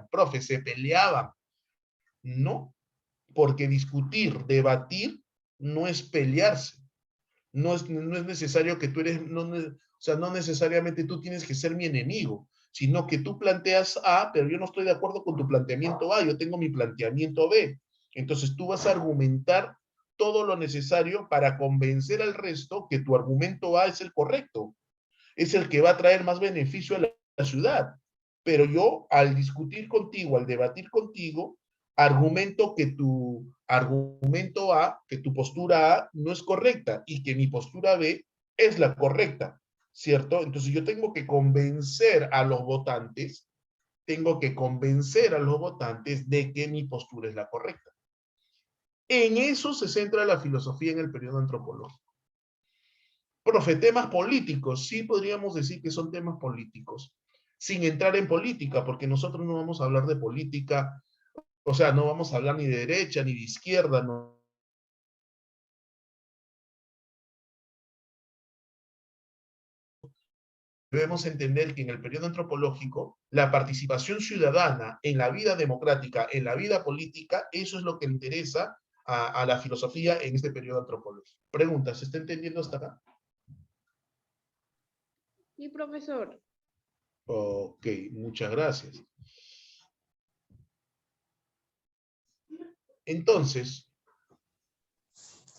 profe, se peleaban. No, porque discutir, debatir, no es pelearse. No es necesario que tú eres, o sea, no necesariamente tú tienes que ser mi enemigo, sino que tú planteas A, pero yo no estoy de acuerdo con tu planteamiento A, yo tengo mi planteamiento B. Entonces tú vas a argumentar todo lo necesario para convencer al resto que tu argumento A es el correcto, es el que va a traer más beneficio a la ciudad. Pero yo, al discutir contigo, al debatir contigo, argumento que tu argumento A, que tu postura A no es correcta y que mi postura B es la correcta, ¿cierto? Entonces yo tengo que convencer a los votantes, de que mi postura es la correcta. En eso se centra la filosofía en el periodo antropológico. Profe, temas políticos, sí podríamos decir que son temas políticos, sin entrar en política, porque nosotros no vamos a hablar de política, o sea, no vamos a hablar ni de derecha ni de izquierda, no. Debemos entender que en el periodo antropológico, la participación ciudadana en la vida democrática, en la vida política, eso es lo que le interesa a la filosofía en este periodo antropológico. Pregunta, ¿se está entendiendo hasta acá? Sí, profesor. Ok, muchas gracias. Entonces,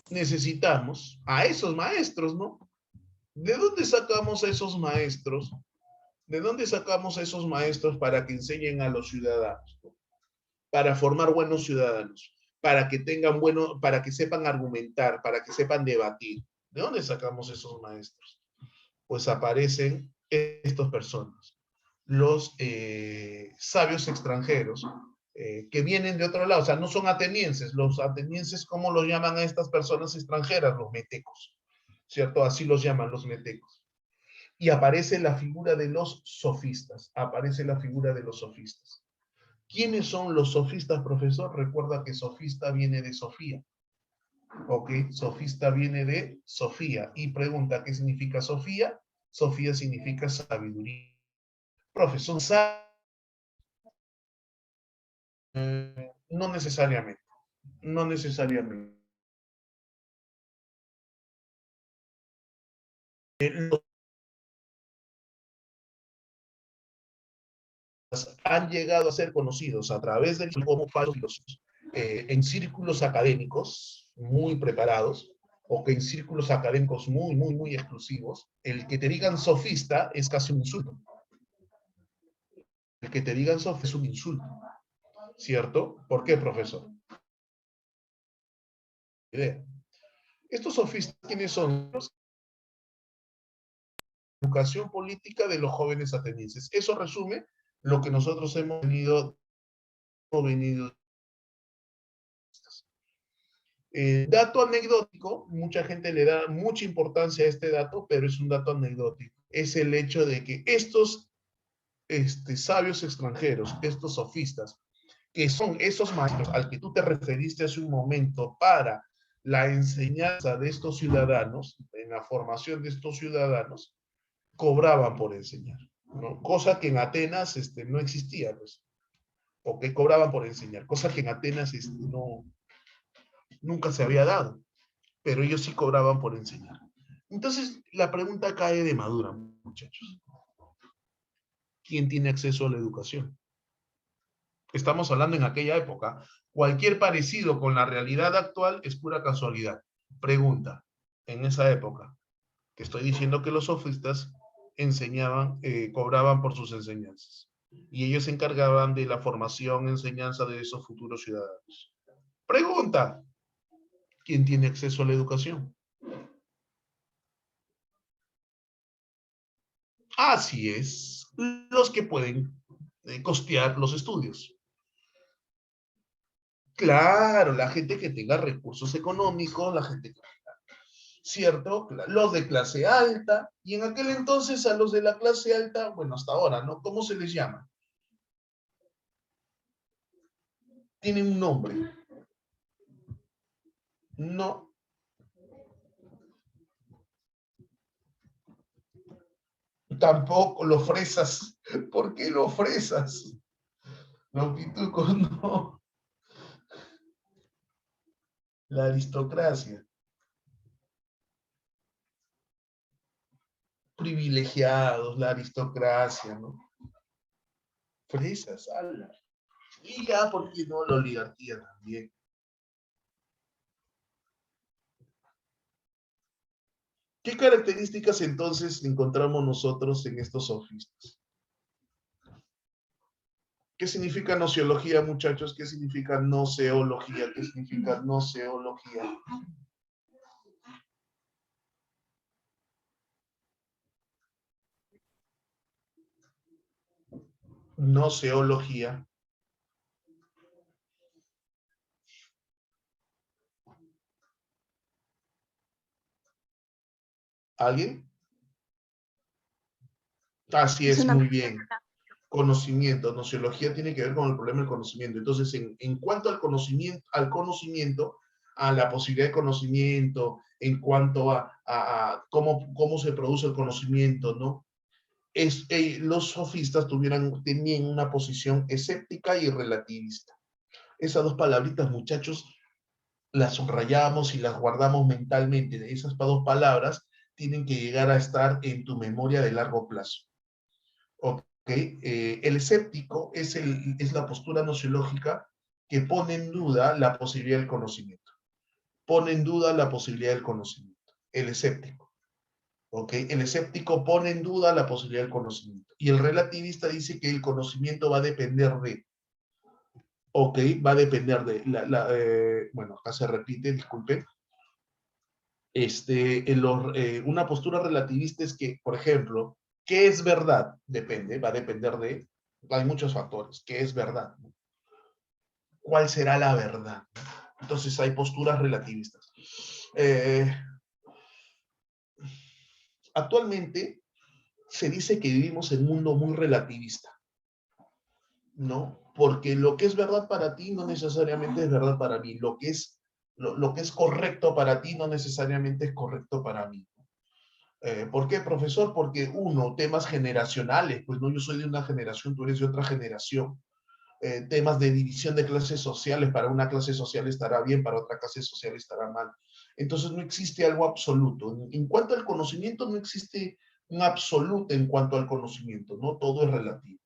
necesitamos a esos maestros, ¿no? ¿De dónde sacamos a esos maestros? ¿De dónde sacamos a esos maestros para que enseñen a los ciudadanos? Para formar buenos ciudadanos, para que tengan para que sepan argumentar, para que sepan debatir. ¿De dónde sacamos esos maestros? Pues aparecen estas personas, los sabios extranjeros, que vienen de otro lado, o sea, no son atenienses. Los atenienses, ¿cómo los llaman a estas personas extranjeras? Los metecos, ¿cierto? Así los llaman los metecos. Y aparece la figura de los sofistas, aparece la figura de los sofistas. ¿Quiénes son los sofistas, profesor? Recuerda que sofista viene de Sofía. ¿Ok? Sofista viene de Sofía. Y pregunta, ¿qué significa Sofía? Sofía significa sabiduría. Profesor, no necesariamente. No necesariamente. Han llegado a ser conocidos a través del como falsos filósofos, en círculos académicos muy preparados, o que en círculos académicos muy exclusivos. El que te digan sofista es casi un insulto. El que te digan sofista es un insulto, ¿cierto? ¿Por qué, profesor? Idea. Estos sofistas, ¿quiénes son? Educación política de los jóvenes atenienses. Eso resume lo que nosotros hemos venido. Dato anecdótico, mucha gente le da mucha importancia a este dato, pero es un dato anecdótico. Es el hecho de que estos sabios extranjeros, estos sofistas, que son esos maestros al que tú te referiste hace un momento para la enseñanza de estos ciudadanos, en la formación de estos ciudadanos, cobraban por enseñar, ¿no? Cosa que en Atenas no existía, pues, o que cobraban por enseñar, cosa que en Atenas nunca se había dado, pero ellos sí cobraban por enseñar. Entonces, la pregunta cae de madura, muchachos. ¿Quién tiene acceso a la educación? Estamos hablando en aquella época. Cualquier parecido con la realidad actual es pura casualidad. Pregunta, en esa época, que estoy diciendo que los sofistas enseñaban, cobraban por sus enseñanzas. Y ellos se encargaban de la formación, enseñanza de esos futuros ciudadanos. Pregunta, ¿quién tiene acceso a la educación? Así es, los que pueden costear los estudios. Claro, la gente que tenga recursos económicos, la gente que, ¿cierto? Los de clase alta, y en aquel entonces a los de la clase alta, bueno, hasta ahora, ¿no? ¿Cómo se les llama? Tienen un nombre. No. Tampoco los fresas. ¿Por qué los fresas? Los pitucos no. La aristocracia. Privilegiados, la aristocracia, ¿no? Fresas, ala. Y ya, ¿por qué no la oligarquía también? ¿Qué características entonces encontramos nosotros en estos sofistas? ¿Qué significa nociología, muchachos? ¿Qué significa noceología? ¿Qué significa noceología? Noceología. ¿Alguien? Así es, muy bien. Conocimiento. Nociología tiene que ver con el problema del conocimiento. Entonces, en cuanto al conocimiento, a la posibilidad de conocimiento, en cuanto a cómo se produce el conocimiento, ¿no? Los sofistas tenían una posición escéptica y relativista. Esas dos palabritas, muchachos, las subrayamos y las guardamos mentalmente. Esas dos palabras tienen que llegar a estar en tu memoria de largo plazo. ¿Ok? El escéptico es la postura nociológica que pone en duda la posibilidad del conocimiento. Pone en duda la posibilidad del conocimiento. El escéptico. ¿Ok? El escéptico pone en duda la posibilidad del conocimiento. Y el relativista dice que el conocimiento va a depender de. Ok, va a depender de. Bueno, acá se repite, disculpe. Una postura relativista es que, por ejemplo, ¿qué es verdad? Depende, va a depender de. Hay muchos factores. ¿Qué es verdad? ¿Cuál será la verdad? Entonces hay posturas relativistas. Actualmente se dice que vivimos en un mundo muy relativista, ¿no? Porque lo que es verdad para ti no necesariamente es verdad para mí. Lo que es correcto para ti no necesariamente es correcto para mí. ¿Por qué, profesor? Porque temas generacionales, pues no, yo soy de una generación, tú eres de otra generación. Temas de división de clases sociales, para una clase social estará bien, para otra clase social estará mal. Entonces no existe algo absoluto. En cuanto al conocimiento, no existe un absoluto en cuanto al conocimiento, ¿no? Todo es relativo.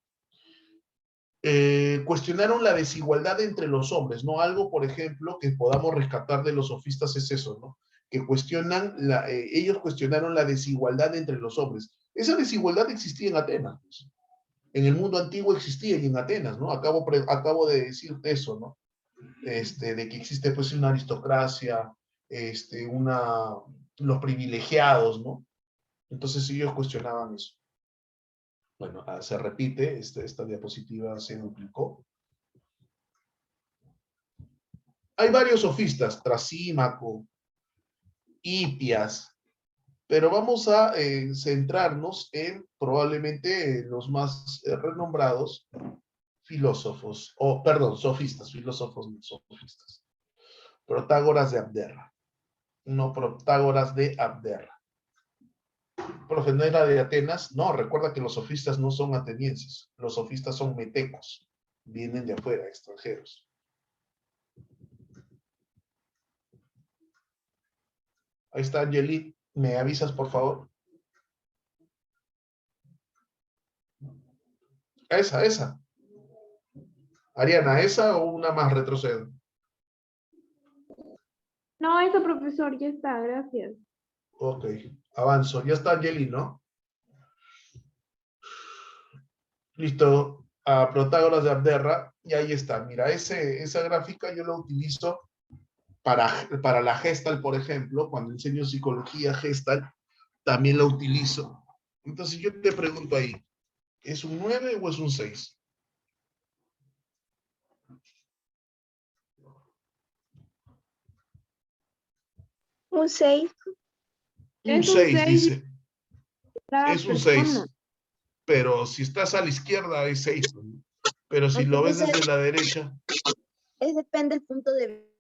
Cuestionaron la desigualdad entre los hombres, ¿no? Algo, por ejemplo, que podamos rescatar de los sofistas es eso, ¿no? Que ellos cuestionaron la desigualdad entre los hombres. Esa desigualdad existía en Atenas, pues. En el mundo antiguo existía y en Atenas, ¿no? Acabo de decir eso, ¿no? De que existe pues una aristocracia, los privilegiados, ¿no? Entonces ellos cuestionaban eso. Bueno, se repite, esta diapositiva se duplicó. Hay varios sofistas, Trasímaco, Hipias, pero vamos a centrarnos en probablemente los más renombrados filósofos, sofistas, filósofos no sofistas. Protágoras de Abdera. No, Protágoras de Abdera. Profe, ¿no era de Atenas? No, recuerda que los sofistas no son atenienses. Los sofistas son metecos. Vienen de afuera, extranjeros. Ahí está, Angeli. ¿Me avisas, por favor? Esa. Ariana, ¿esa o una más retrocedo? No, eso, profesor, ya está, gracias. Ok, avanzo. Ya está Angeli, ¿no? Listo. A Protágoras de Abdera. Y ahí está. Mira, esa gráfica yo la utilizo para la Gestalt, por ejemplo. Cuando enseño psicología Gestalt, también la utilizo. Entonces yo te pregunto ahí, ¿es un 9 o es un 6? Un 6. Un Es un 6, 6 dice. cada Es un persona. 6. Pero si estás a la izquierda es 6. ¿No? Pero si Aunque lo ves puede ser, desde la derecha, depende del punto de vista.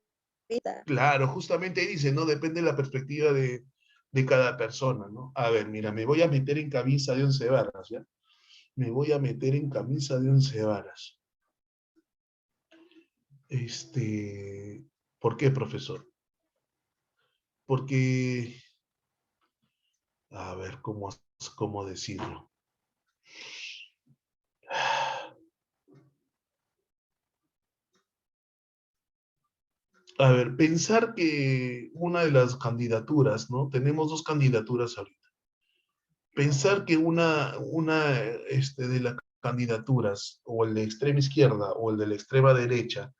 claro, justamente ahí dice, ¿no? Depende de la perspectiva de cada persona, ¿no? A ver, mira, me voy a meter en camisa de 11 varas, ¿ya? Me voy a meter en camisa de 11 varas. ¿Por qué, profesor? Porque, a ver, ¿cómo decirlo? A ver, pensar que una de las candidaturas, ¿no? Tenemos dos candidaturas ahorita. Pensar que de las candidaturas, o el de extrema izquierda o el de la extrema derecha,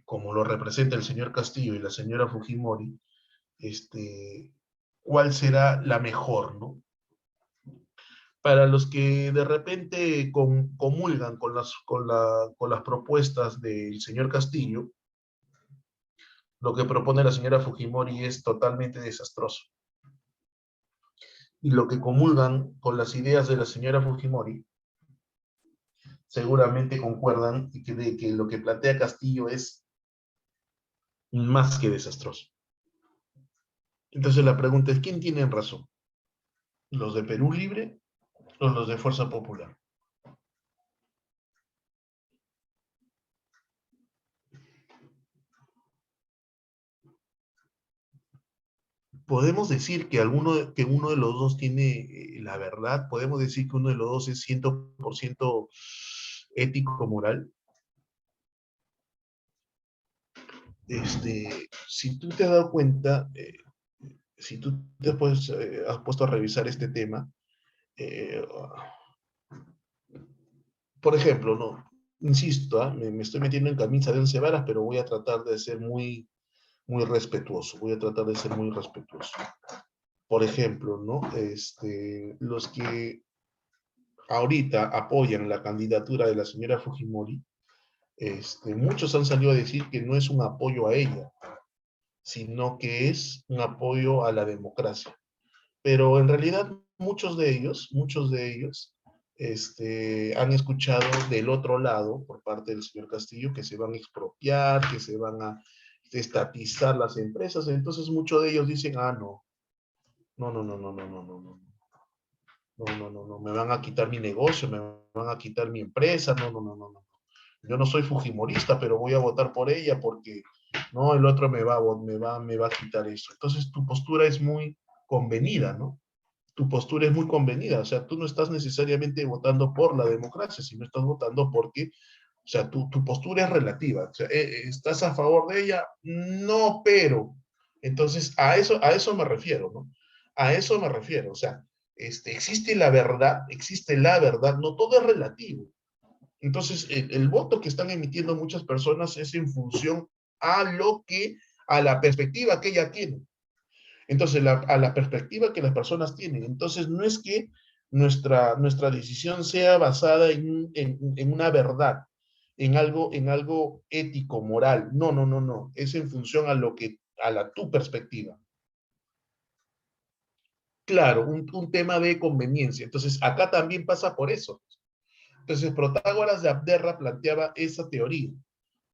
como lo representa el señor Castillo y la señora Fujimori, ¿cuál será la mejor, no? Para los que de repente comulgan con las propuestas del señor Castillo, lo que propone la señora Fujimori es totalmente desastroso. Y lo que comulgan con las ideas de la señora Fujimori, seguramente concuerdan de que lo que plantea Castillo es más que desastroso. Entonces la pregunta es, ¿quién tiene razón? ¿Los de Perú Libre o los de Fuerza Popular? Podemos decir que uno de los dos tiene la verdad, podemos decir que uno de los dos es 100% ético, moral. si tú te has dado cuenta, si tú te has puesto a revisar este tema, eh, por ejemplo, no, insisto, me estoy metiendo en camisa de 11 varas, pero voy a tratar de ser muy respetuoso, voy a tratar de ser muy respetuoso. Por ejemplo, ¿no? Los que ahorita apoyan la candidatura de la señora Fujimori, muchos han salido a decir que no es un apoyo a ella, sino que es un apoyo a la democracia. Pero en realidad muchos de ellos, han escuchado del otro lado, por parte del señor Castillo, que se van a expropiar, que se van a estatizar las empresas. Entonces muchos de ellos dicen, no, no, no, no, no, no, no, no, no, no, no, no, no, me van a quitar mi negocio, me van a quitar mi empresa, no, no, no, no, no. Yo no soy fujimorista, pero voy a votar por ella porque, no, el otro me va a quitar eso. Entonces tu postura es muy convenida, ¿no? Tu postura es muy convenida, o sea, tú no estás necesariamente votando por la democracia, sino estás votando porque, o sea, tu postura es relativa, o sea, ¿estás a favor de ella? No, pero, entonces a eso me refiero, ¿no? A eso me refiero, o sea, existe la verdad, no todo es relativo. Entonces, el voto que están emitiendo muchas personas es en función a a la perspectiva que ella tiene. Entonces, a la perspectiva que las personas tienen. Entonces, no es que nuestra decisión sea basada en una verdad, en algo ético, moral. No, no, no, no. Es en función a tu perspectiva. Claro, un tema de conveniencia. Entonces, acá también pasa por eso. Entonces, Protágoras de Abderra planteaba esa teoría.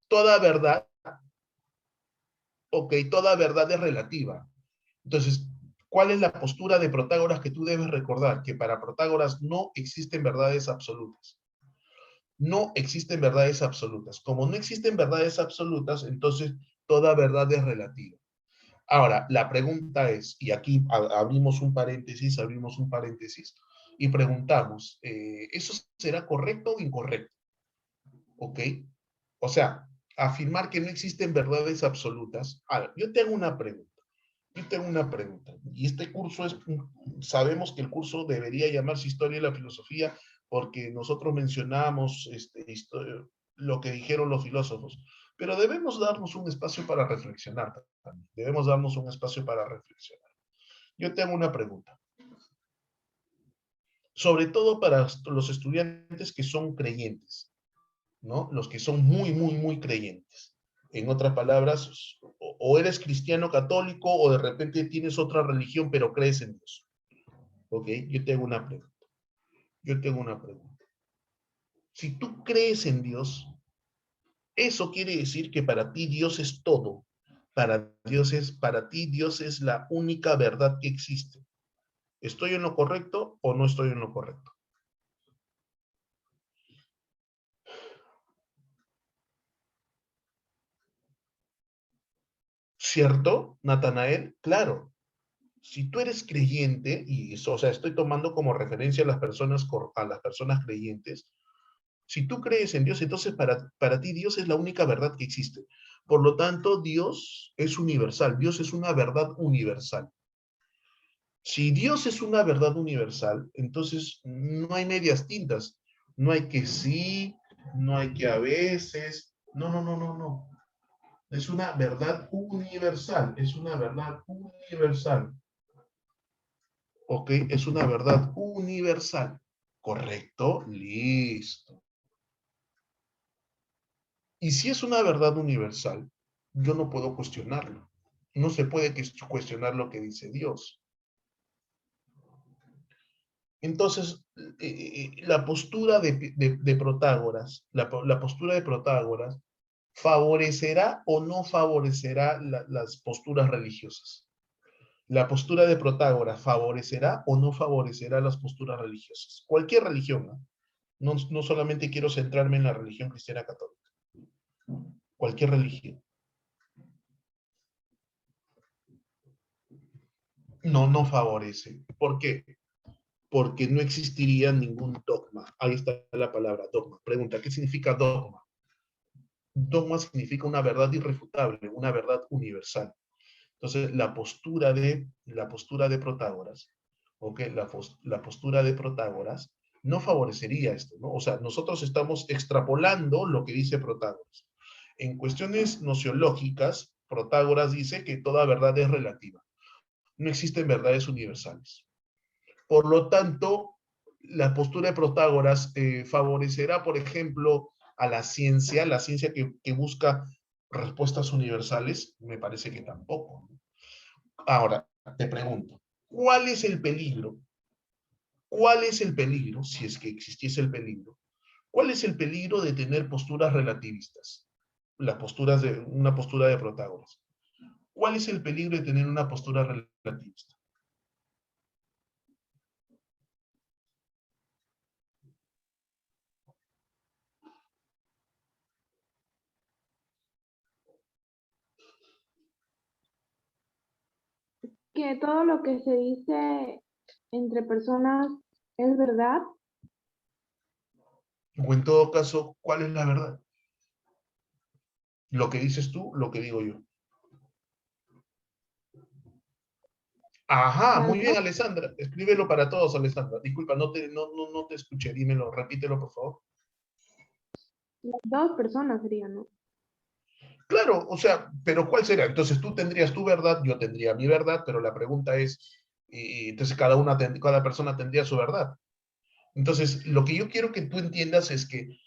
Toda verdad, toda verdad es relativa. Entonces, ¿cuál es la postura de Protágoras que tú debes recordar? Que para Protágoras no existen verdades absolutas. No existen verdades absolutas. Como no existen verdades absolutas, entonces toda verdad es relativa. Ahora, la pregunta es, y aquí abrimos un paréntesis, y preguntamos, ¿eso será correcto o incorrecto? ¿Ok? O sea, afirmar que no existen verdades absolutas. A ver, yo tengo una pregunta. Y este curso sabemos que el curso debería llamarse Historia de la Filosofía porque nosotros mencionamos lo que dijeron los filósofos, pero debemos darnos un espacio para reflexionar también. Debemos darnos un espacio para reflexionar. Yo tengo una pregunta, sobre todo para los estudiantes que son creyentes, ¿no? Los que son muy creyentes. En otras palabras, o eres cristiano católico o de repente tienes otra religión, pero crees en Dios. ¿Ok? Yo tengo una pregunta. Si tú crees en Dios, eso quiere decir que para ti Dios es todo. Para ti Dios es la única verdad que existe. ¿Estoy en lo correcto o no estoy en lo correcto? ¿Cierto, Natanael? Claro. Si tú eres creyente, y eso, o sea, estoy tomando como referencia a las personas creyentes, si tú crees en Dios, entonces para ti Dios es la única verdad que existe. Por lo tanto, Dios es universal, Dios es una verdad universal. Si Dios es una verdad universal, entonces no hay medias tintas, no hay que sí, no hay que a veces, no, no, no, no, no. Es una verdad universal, es una verdad universal. ¿Ok? Es una verdad universal. ¿Correcto? Listo. Y si es una verdad universal, yo no puedo cuestionarlo. No se puede cuestionar lo que dice Dios. Entonces, la postura de Protágoras, la postura de Protágoras, ¿favorecerá o no favorecerá las posturas religiosas? La postura de Protágoras, ¿favorecerá o no favorecerá las posturas religiosas? Cualquier religión, ¿no? No solamente quiero centrarme en la religión cristiana católica. Cualquier religión. No favorece. ¿Por qué? Porque no existiría ningún dogma. Ahí está la palabra dogma. Pregunta, ¿qué significa dogma? Dogma significa una verdad irrefutable, una verdad universal. Entonces, la postura de Protágoras, ¿ok? La postura de Protágoras no favorecería esto, ¿no? O sea, nosotros estamos extrapolando lo que dice Protágoras. En cuestiones nociológicas, Protágoras dice que toda verdad es relativa. No existen verdades universales. Por lo tanto, la postura de Protágoras favorecerá, por ejemplo, a la ciencia que busca respuestas universales, me parece que tampoco. Ahora, te pregunto, ¿cuál es el peligro? ¿Cuál es el peligro, si es que existiese el peligro? ¿Cuál es el peligro de tener posturas relativistas? Una postura de Protágoras. ¿Cuál es el peligro de tener una postura relativista? Que todo lo que se dice entre personas es verdad. O en todo caso, ¿cuál es la verdad? ¿Lo que dices tú, lo que digo yo? Ajá, Las muy bien, dos, Alessandra. Escríbelo para todos, Alessandra. Disculpa, no te escuché. Dímelo, repítelo, por favor. las dos personas serían, ¿no? Claro, o sea, pero ¿cuál será? Entonces tú tendrías tu verdad, yo tendría mi verdad, pero la pregunta es, y entonces cada persona tendría su verdad. Entonces, lo que yo quiero que tú entiendas es que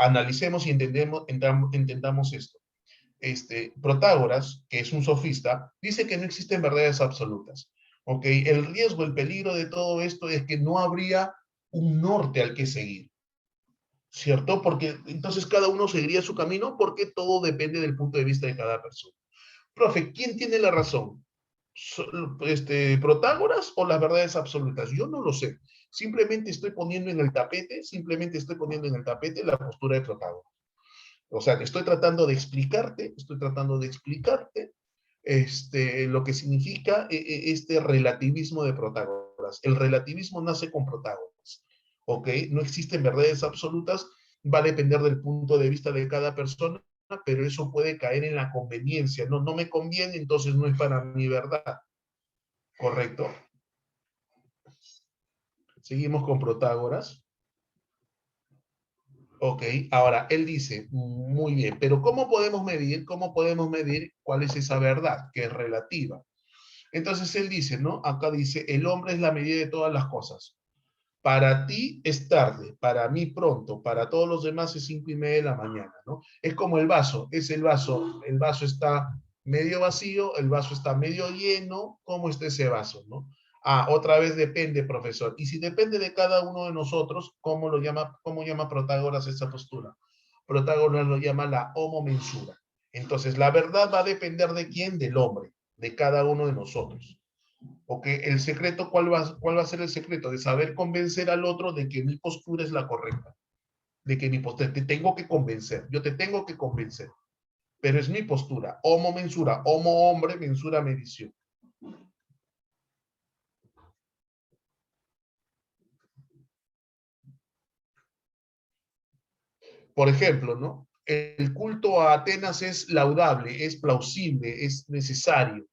analicemos y entendamos esto. Protágoras, que es un sofista, dice que no existen verdades absolutas. ¿Ok? El riesgo, el peligro de todo esto es que no habría un norte al que seguir. ¿Cierto? Porque entonces cada uno seguiría su camino porque todo depende del punto de vista de cada persona. Profe, ¿quién tiene la razón? ¿Protágoras o las verdades absolutas? Yo no lo sé. Simplemente estoy poniendo en el tapete la postura de Protágoras. O sea, estoy tratando de explicarte lo que significa este relativismo de Protágoras. El relativismo nace con Protágoras, ¿ok? No existen verdades absolutas, va a depender del punto de vista de cada persona, pero eso puede caer en la conveniencia. No, no me conviene, entonces no es para mi verdad, ¿correcto? Seguimos con Protágoras. Ok, ahora él dice, muy bien, pero ¿cómo podemos medir? ¿Cómo podemos medir cuál es esa verdad que es relativa? Entonces él dice, ¿no? Acá dice, el hombre es la medida de todas las cosas. Para ti es tarde, para mí pronto, para todos los demás es 5:30 de la mañana, ¿no? Es como el vaso está medio vacío, el vaso está medio lleno, ¿cómo está ese vaso, no? Ah, otra vez depende, profesor. Y si depende de cada uno de nosotros, ¿cómo llama Protágoras esa postura? Protágoras lo llama la homomensura. Entonces, la verdad va a depender de quién, del hombre, de cada uno de nosotros. ¿Ok? El secreto, ¿cuál va a ser el secreto? De saber convencer al otro de que mi postura es la correcta. De que mi postura, te tengo que convencer, yo te tengo que convencer. Pero es mi postura. Homo mensura, homo hombre, mensura medición. Por ejemplo, ¿no? El culto a Atenas es laudable, es plausible, es necesario.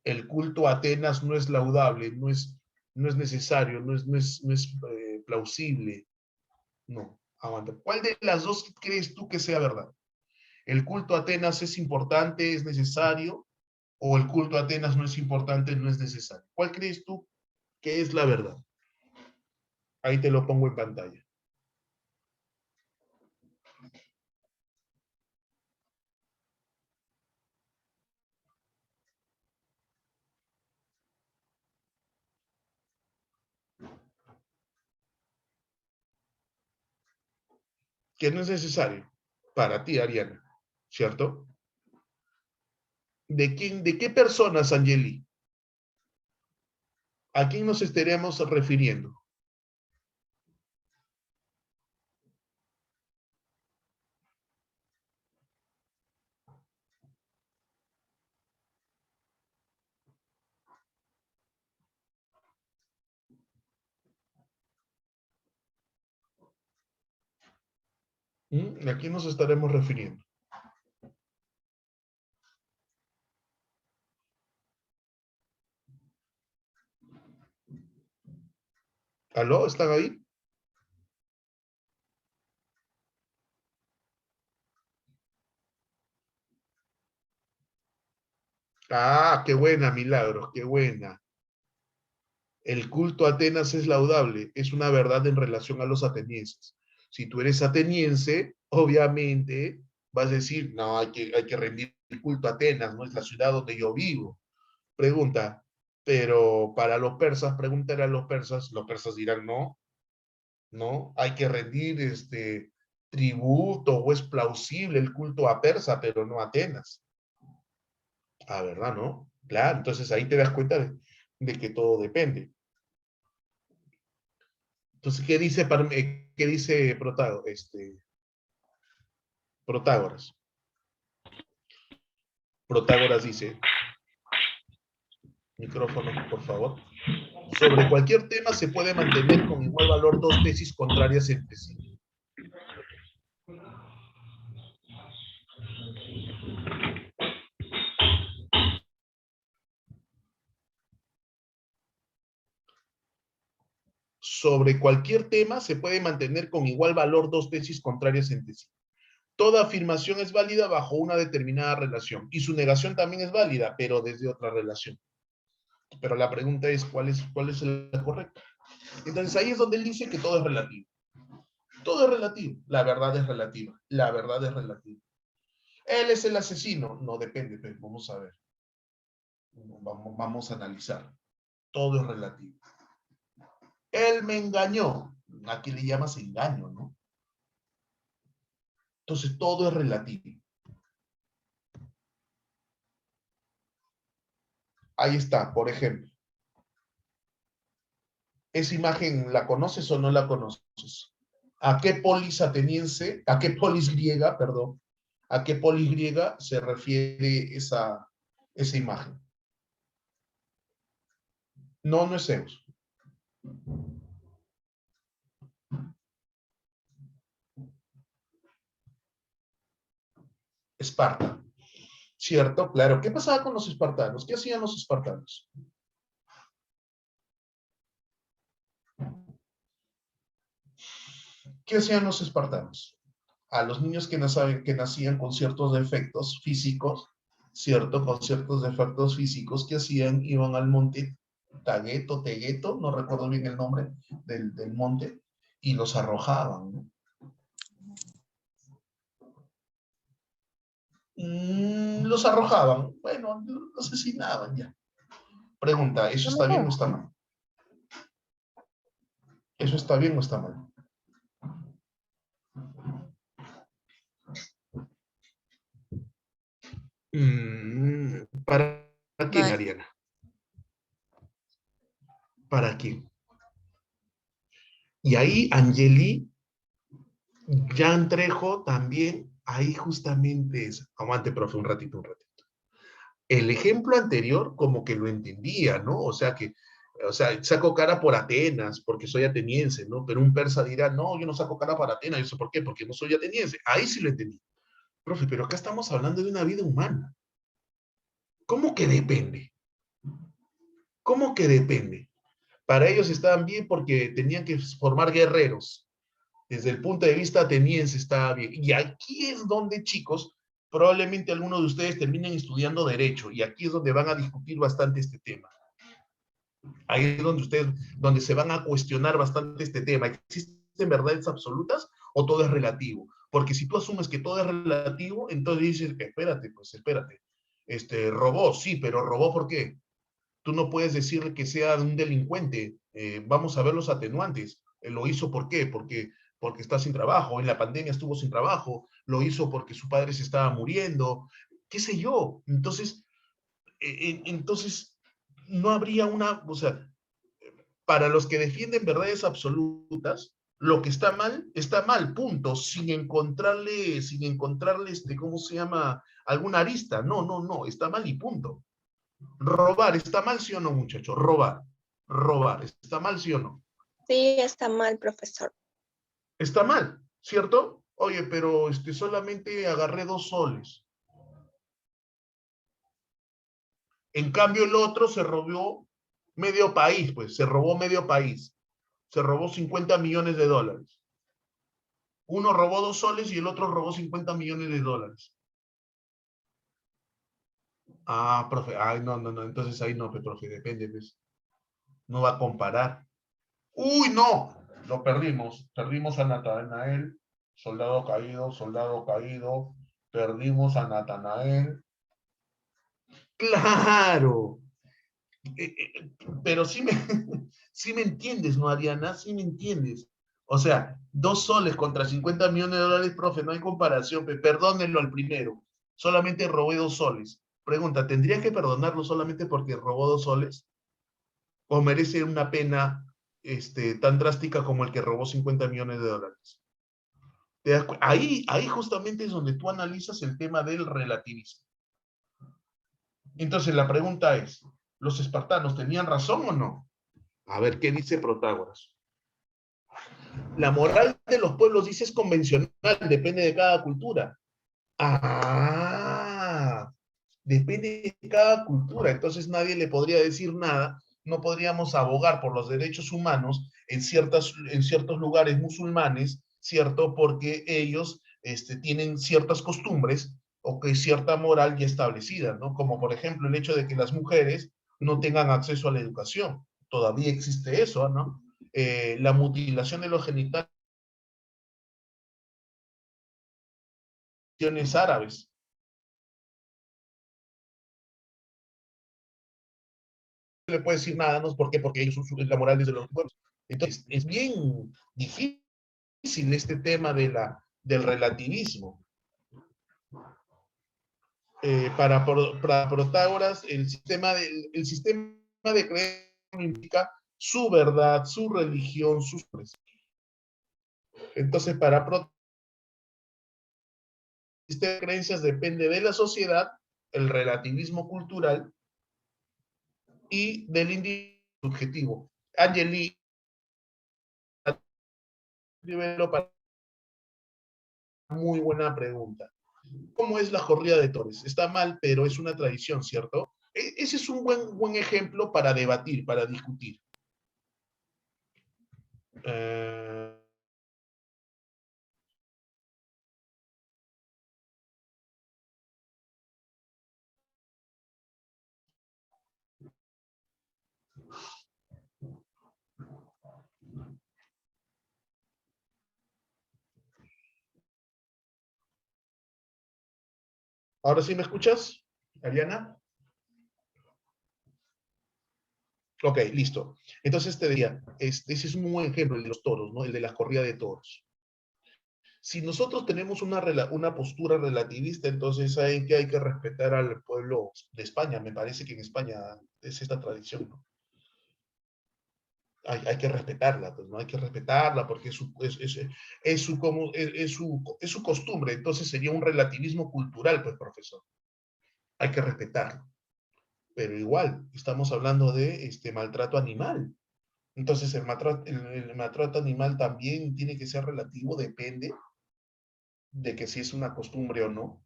El culto a Atenas no es laudable, no es necesario, no es plausible. No, aguanta. ¿Cuál de las dos crees tú que sea verdad? ¿El culto a Atenas es importante, es necesario? ¿O el culto a Atenas no es importante, no es necesario? ¿Cuál crees tú que es la verdad? Ahí te lo pongo en pantalla. Que no es necesario para ti, Ariana, ¿cierto? ¿De qué personas, Angeli? ¿A quién nos estaremos refiriendo? ¿A quién nos estaremos refiriendo? ¿Aló? ¿Están ahí? Ah, qué buena, Milagros, qué buena. El culto a Atenas es laudable, es una verdad en relación a los atenienses. Si tú eres ateniense, obviamente vas a decir, no, hay que rendir el culto a Atenas, no es la ciudad donde yo vivo. Pregunta, pero para los persas, pregúntale a los persas dirán, no, no, hay que rendir tributo o es plausible el culto a Persa, pero no a Atenas. Ah, ¿verdad, no? Claro, entonces ahí te das cuenta de que todo depende. Entonces, qué dice Protágoras? Protágoras dice, micrófono, por favor. Sobre cualquier tema se puede mantener con igual valor dos tesis contrarias entre sí. Sobre cualquier tema se puede mantener con igual valor dos tesis contrarias entre sí. Toda afirmación es válida bajo una determinada relación y su negación también es válida, pero desde otra relación. Pero la pregunta es, ¿cuál es la correcta? Entonces ahí es donde él dice que todo es relativo. Todo es relativo. La verdad es relativa. La verdad es relativa. Él es el asesino. No depende, pero vamos a ver. Vamos a analizar. Todo es relativo. Él me engañó. Aquí le llamas engaño, ¿no? Entonces todo es relativo. Ahí está, por ejemplo. ¿Esa imagen la conoces o no la conoces? ¿A qué polis ateniense, a qué polis griega, perdón, a qué polis griega se refiere esa imagen? No, no es Zeus. Esparta. ¿Cierto? Claro. ¿Qué pasaba con los espartanos? ¿Qué hacían los espartanos? ¿Qué hacían los espartanos? A los niños que nacían con ciertos defectos físicos, ¿cierto? Con ciertos defectos físicos, ¿qué hacían? Iban al monte Tegueto, no recuerdo bien el nombre del monte, y los arrojaban, ¿no? Los arrojaban, bueno, los asesinaban ya. Pregunta, ¿eso está bien o está mal? ¿Eso está bien o está mal? ¿Para quién, Mal. Ariana? ¿Para quién? Y ahí Angeli, Jan Trejo también, ahí justamente es. Aguante, profe, un ratito. El ejemplo anterior como que lo entendía, ¿no? O sea, saco cara por Atenas, porque soy ateniense, ¿no? Pero un persa dirá, no, yo no saco cara por Atenas, ¿yo sé por qué? Porque no soy ateniense. Ahí sí lo entendí. Profe, pero acá estamos hablando de una vida humana. ¿Cómo que depende? ¿Cómo que depende? Para ellos estaban bien porque tenían que formar guerreros. Desde el punto de vista ateniense estaba bien. Y aquí es donde, chicos, probablemente algunos de ustedes terminen estudiando Derecho, y aquí es donde van a discutir bastante este tema. Ahí es donde se van a cuestionar bastante este tema. ¿Existen verdades absolutas o todo es relativo? Porque si tú asumes que todo es relativo, entonces dices, espérate. Robó, sí, pero robó ¿por qué? Tú no puedes decirle que sea un delincuente. Vamos a ver los atenuantes. Lo hizo ¿por qué? Porque está sin trabajo. En la pandemia estuvo sin trabajo. Lo hizo porque su padre se estaba muriendo. ¿Qué sé yo? Entonces no habría o sea, para los que defienden verdades absolutas, lo que está mal, punto, sin encontrarle, ¿cómo se llama? Alguna arista. No, está mal y punto. Robar, ¿está mal sí o no, muchachos? Robar, ¿está mal sí o no? Sí, está mal, profesor. Está mal, ¿cierto? Oye, pero solamente agarré 2 soles. En cambio, el otro se robó medio país, pues, se robó medio país. Se robó 50 millones de dólares. Uno robó 2 soles y el otro robó 50 millones de dólares. Ah, profe, ay, no, entonces ahí no, profe, depende, pues. No va a comparar. ¡Uy, no! Lo perdimos. Perdimos a Natanael, soldado caído. Perdimos a Natanael. ¡Claro! Pero sí me, sí me entiendes, ¿no, Ariana? Sí me entiendes. O sea, 2 soles contra 50 millones de dólares, profe, no hay comparación. Perdónenlo al primero. Solamente robé 2 soles. Pregunta, ¿tendría que perdonarlo solamente porque robó 2 soles? ¿O merece una pena tan drástica como el que robó 50 millones de dólares? Ahí justamente es donde tú analizas el tema del relativismo. Entonces la pregunta es, ¿los espartanos tenían razón o no? A ver, ¿qué dice Protágoras? La moral de los pueblos, dice, es convencional, depende de cada cultura. Ah, depende de cada cultura, entonces nadie le podría decir nada, no podríamos abogar por los derechos humanos en ciertos lugares musulmanes, ¿cierto? Porque ellos tienen ciertas costumbres o que cierta moral ya establecida, ¿no? Como por ejemplo el hecho de que las mujeres no tengan acceso a la educación. Todavía existe eso, ¿no? La mutilación de los genitales árabes. No le puede decir nada, ¿no? ¿Por qué? Porque ellos son la moral desde los pueblos. Entonces, es bien difícil este tema del relativismo. Para Protágoras, el sistema de creencia implica su verdad, su religión, sus... Entonces, para Protágoras, el sistema de creencias depende de la sociedad, el relativismo cultural y del individuo subjetivo. Angeli, muy buena pregunta. ¿Cómo es la corrida de toros? Está mal, pero es una tradición, ¿cierto? Ese es un buen ejemplo para debatir, para discutir. ¿Ahora sí me escuchas, Ariana? Ok, listo. Entonces te diría, ese es un buen ejemplo, el de los toros, ¿no? El de la corrida de toros. Si nosotros tenemos una postura relativista, entonces hay que respetar al pueblo de España. Me parece que en España es esta tradición, ¿no? Hay que respetarla, pues, ¿no? Hay que respetarla porque es su costumbre. Entonces sería un relativismo cultural, pues, profesor. Hay que respetarlo. Pero igual, estamos hablando de maltrato animal. Entonces el maltrato animal también tiene que ser relativo, depende de que si es una costumbre o no.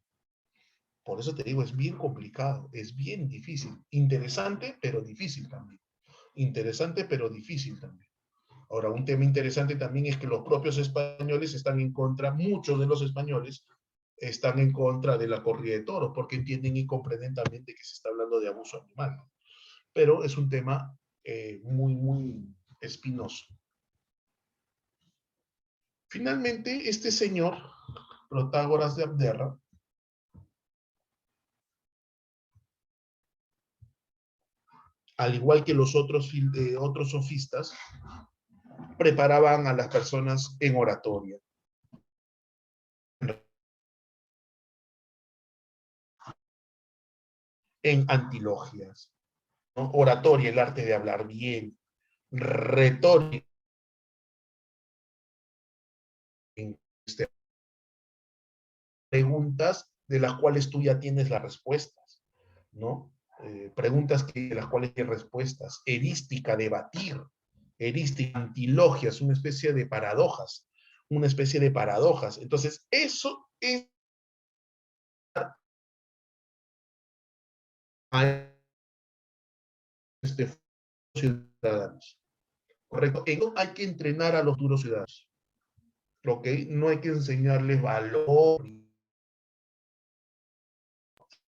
Por eso te digo, es bien complicado, es bien difícil. Interesante, pero difícil también. Interesante, pero difícil también. Ahora, un tema interesante también es que los propios españoles están en contra, muchos de los españoles están en contra de la corrida de toros, porque entienden y comprenden también de que se está hablando de abuso animal. Pero es un tema muy espinoso. Finalmente, este señor, Protágoras de Abderra, al igual que los otros sofistas, preparaban a las personas en oratoria. En antilogias, ¿no? Oratoria, el arte de hablar bien, retórica, preguntas de las cuales tú ya tienes las respuestas, ¿no? Preguntas de las cuales tienes respuestas, erística, debatir, erística, antilogias, una especie de paradojas, una especie de paradojas. Entonces, eso es a ciudadanos. Correcto. Eso hay que entrenar a los futuros ciudadanos. ¿Ok? No hay que enseñarles valor.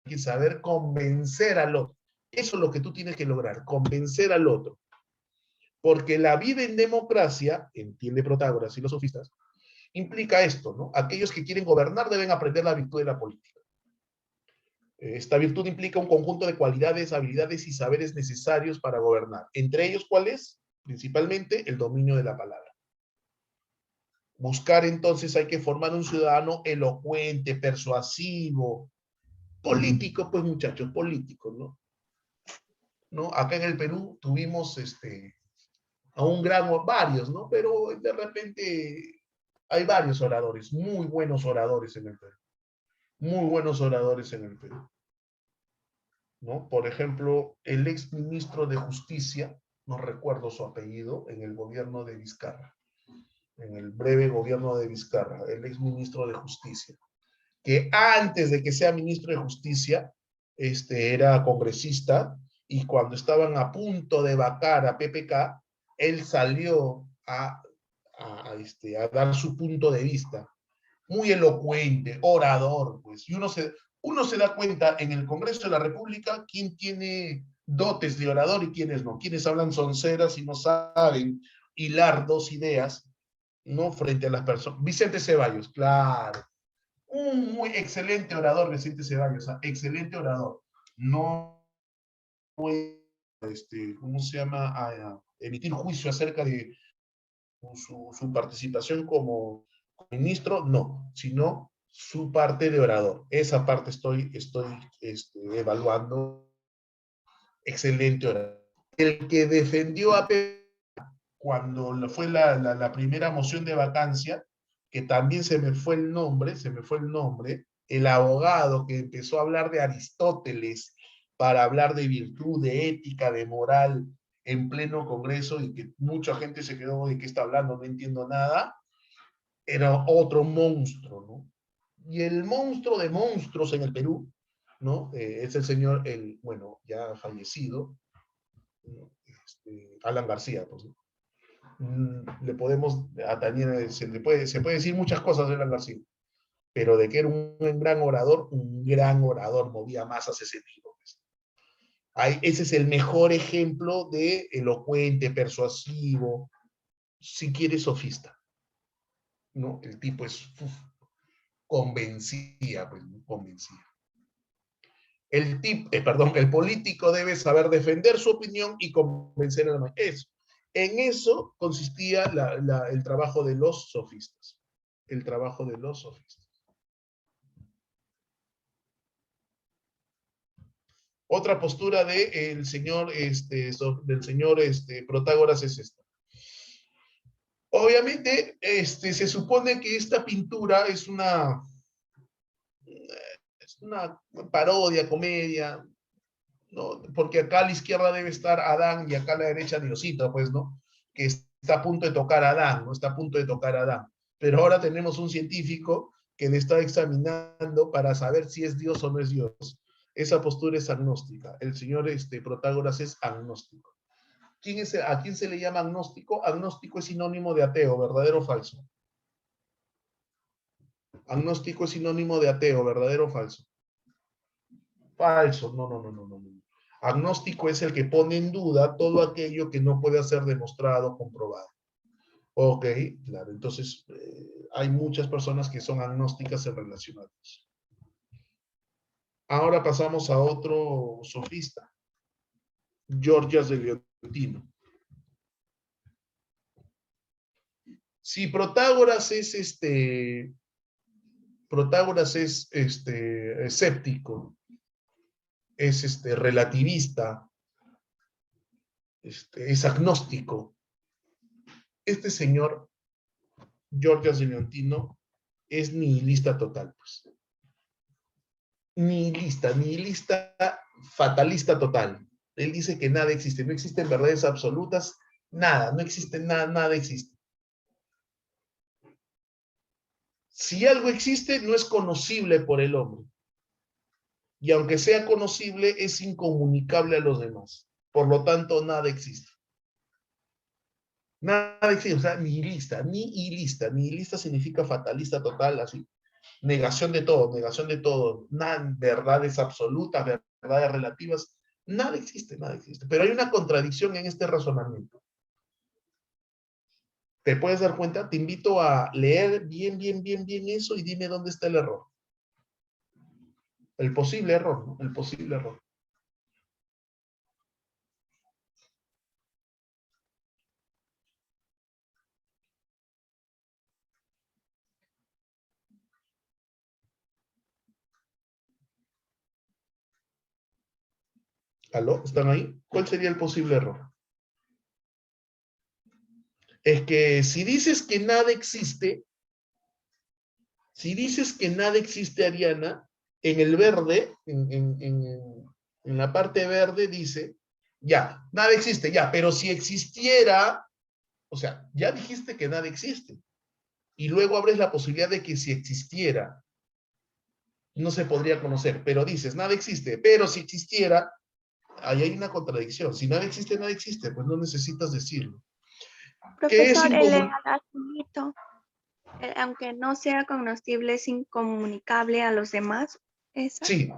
Hay que saber convencer al otro. Eso es lo que tú tienes que lograr, convencer al otro. Porque la vida en democracia, entiende Protágoras y los sofistas, implica esto, ¿no? Aquellos que quieren gobernar deben aprender la virtud de la política. Esta virtud implica un conjunto de cualidades, habilidades y saberes necesarios para gobernar. Entre ellos, ¿cuál es? Principalmente el dominio de la palabra. Buscar entonces, hay que formar un ciudadano elocuente, persuasivo, político, pues muchachos, político, ¿no? ¿No? Acá en el Perú tuvimos a un varios, ¿no? Pero de repente hay varios oradores, muy buenos oradores en el Perú. Muy buenos oradores en el Perú. ¿No? Por ejemplo, el ex ministro de Justicia, no recuerdo su apellido, en el gobierno de Vizcarra, en el breve gobierno de Vizcarra, el ex ministro de Justicia, que antes de que sea ministro de Justicia, era congresista, y cuando estaban a punto de vacar a PPK, él salió a dar su punto de vista, muy elocuente, orador, pues, y uno se da cuenta en el Congreso de la República quién tiene dotes de orador y quiénes no, quienes hablan sonceras y no saben hilar dos ideas, ¿no? Frente a las personas. Vicente Ceballos, claro, un muy excelente orador, Vicente Ceballos, excelente orador. No puede, ¿cómo se llama? A emitir juicio acerca de su participación como ministro, no, sino su parte de orador. Esa parte estoy evaluando. Excelente orador. El que defendió a Pepe cuando fue la primera moción de vacancia, que también se me fue el nombre, el abogado que empezó a hablar de Aristóteles para hablar de virtud, de ética, de moral en pleno Congreso, y que mucha gente se quedó de qué está hablando, no entiendo nada, era otro monstruo, ¿no? Y el monstruo de monstruos en el Perú, ¿no? Es el señor, bueno, ya fallecido, ¿no? Alan García, pues, ¿no? Le podemos atañer, se puede decir muchas cosas de Alan García, pero de que era un gran orador, movía masas ese tipo. Pues. Ese es el mejor ejemplo de elocuente, persuasivo, si quieres sofista, ¿no? El tipo es, convencía, pues, convencía. El político debe saber defender su opinión y convencer a la mayoría. En eso consistía el trabajo de los sofistas. El trabajo de los sofistas. Otra postura del señor Protágoras es esta. Obviamente, se supone que esta pintura es una parodia, comedia, ¿no? Porque acá a la izquierda debe estar Adán y acá a la derecha Diosito, pues, ¿no? Que está a punto de tocar a Adán, ¿no? Está a punto de tocar a Adán. Pero ahora tenemos un científico que le está examinando para saber si es Dios o no es Dios. Esa postura es agnóstica. El señor Protágoras es agnóstico. ¿A quién se le llama agnóstico? Agnóstico es sinónimo de ateo, ¿verdadero o falso? Agnóstico es sinónimo de ateo, ¿verdadero o falso? Falso, no. Agnóstico es el que pone en duda todo aquello que no puede ser demostrado, comprobado. Ok, claro, entonces hay muchas personas que son agnósticas en relación a Dios. Ahora pasamos a otro sofista, Gorgias de Leontino. Si Protágoras es escéptico, es relativista, es agnóstico, este señor Gorgias de Leontino es nihilista total, pues. Nihilista, fatalista total. Él dice que nada existe, no existen verdades absolutas, nada, no existe nada, nada existe. Si algo existe, no es conocible por el hombre. Y aunque sea conocible, es incomunicable a los demás. Por lo tanto, nada existe. Nada existe, o sea, nihilista, nihilista. Nihilista significa fatalista total, así. Negación de todo. Nada, verdades absolutas, verdades relativas. Nada existe, nada existe. Pero hay una contradicción en este razonamiento. ¿Te puedes dar cuenta? Te invito a leer bien eso y dime dónde está el error. El posible error, ¿no? El posible error. ¿Aló? ¿Están ahí? ¿Cuál sería el posible error? Es que si dices que nada existe, Ariana, en el verde, en la parte verde dice, ya, nada existe, ya, pero si existiera, o sea, ya dijiste que nada existe. Y luego abres la posibilidad de que si existiera, no se podría conocer, pero dices, nada existe, pero si existiera, ahí hay una contradicción. Si nada existe, pues no necesitas decirlo. ¿Qué es Profesor, el incomún? azulito, aunque no sea conocible, es incomunicable a los demás. ¿Esa? Sí.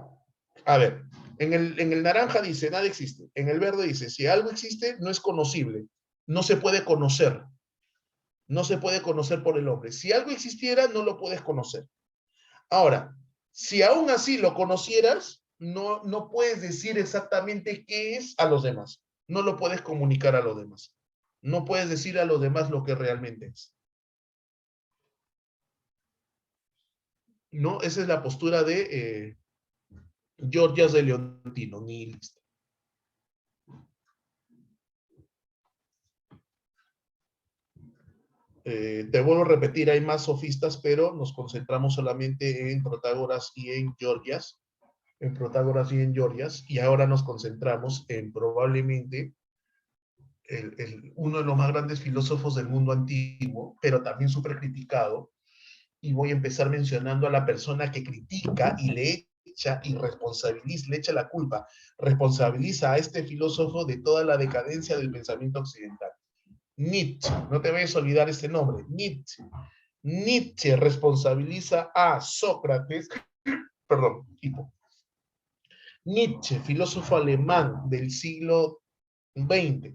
A ver, en el naranja dice, nada existe. En el verde dice, si algo existe, no es conocible. No se puede conocer. No se puede conocer por el hombre. Si algo existiera, no lo puedes conocer. Ahora, si aún así lo conocieras, no puedes decir exactamente qué es a los demás. No lo puedes comunicar a los demás. No puedes decir a los demás lo que realmente es. ¿No? Esa es la postura de Georgias de Leontino, nihilista. Te vuelvo a repetir, hay más sofistas, pero nos concentramos solamente en Protágoras y en Georgias. Y ahora nos concentramos en probablemente uno de los más grandes filósofos del mundo antiguo, pero también súper criticado, y voy a empezar mencionando a la persona que critica y le echa y responsabiliza, le echa la culpa, responsabiliza a este filósofo de toda la decadencia del pensamiento occidental. Nietzsche, no te vayas a olvidar este nombre, Nietzsche. Nietzsche responsabiliza a Sócrates, perdón, Nietzsche, filósofo alemán del siglo XX,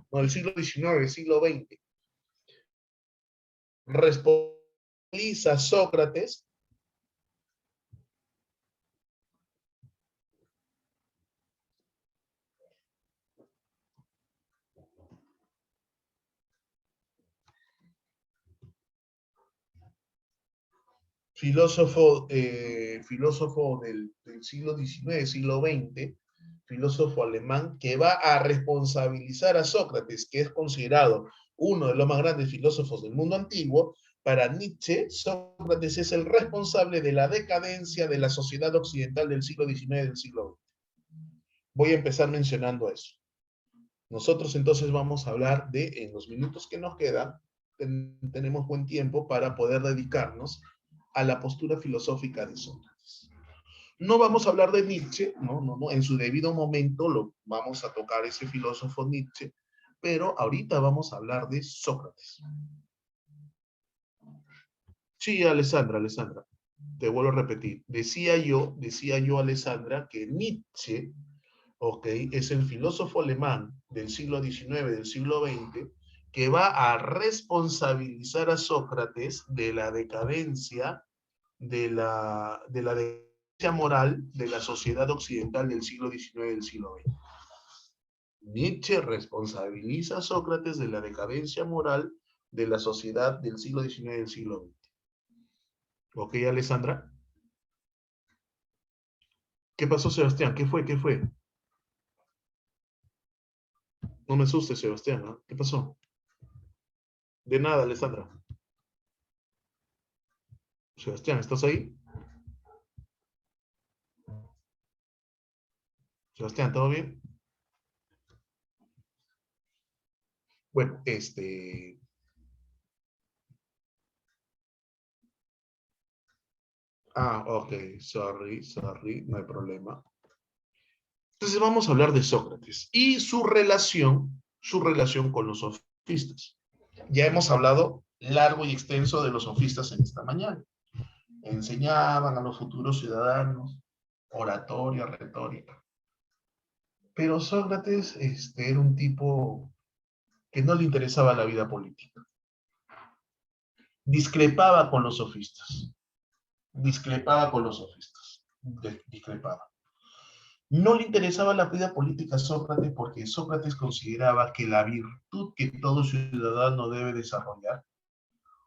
no, del siglo XIX, siglo XX, responsabiliza a Sócrates filósofo del siglo XIX, siglo XX, filósofo alemán, que va a responsabilizar a Sócrates, que es considerado uno de los más grandes filósofos del mundo antiguo. Para Nietzsche, Sócrates es el responsable de la decadencia de la sociedad occidental del siglo XIX y del siglo XX. Voy a empezar mencionando eso. Nosotros entonces vamos a hablar en los minutos que nos quedan, tenemos buen tiempo para poder dedicarnos a la postura filosófica de Sócrates. No vamos a hablar de Nietzsche, no, en su debido momento lo vamos a tocar ese filósofo Nietzsche, pero ahorita vamos a hablar de Sócrates. Sí, Alessandra, te vuelvo a repetir. Decía yo, Alessandra, que Nietzsche, es el filósofo alemán del siglo XIX, del siglo XX, que va a responsabilizar a Sócrates de la decadencia decadencia moral de la sociedad occidental del siglo XIX y del siglo XX. Nietzsche responsabiliza a Sócrates de la decadencia moral de la sociedad del siglo XIX y del siglo XX. ¿Ok, Alessandra? ¿Qué pasó, Sebastián? ¿Qué fue? No me asustes, Sebastián, ¿no? ¿Qué pasó? De nada, Alessandra. Sebastián, ¿estás ahí? Sebastián, ¿todo bien? Bueno, Ah, ok, sorry, no hay problema. Entonces vamos a hablar de Sócrates y su relación con los sofistas. Ya hemos hablado largo y extenso de los sofistas en esta mañana. Enseñaban a los futuros ciudadanos oratoria, retórica. Pero Sócrates era un tipo que no le interesaba la vida política. Discrepaba con los sofistas. Discrepaba. No le interesaba la vida política a Sócrates porque Sócrates consideraba que la virtud que todo ciudadano debe desarrollar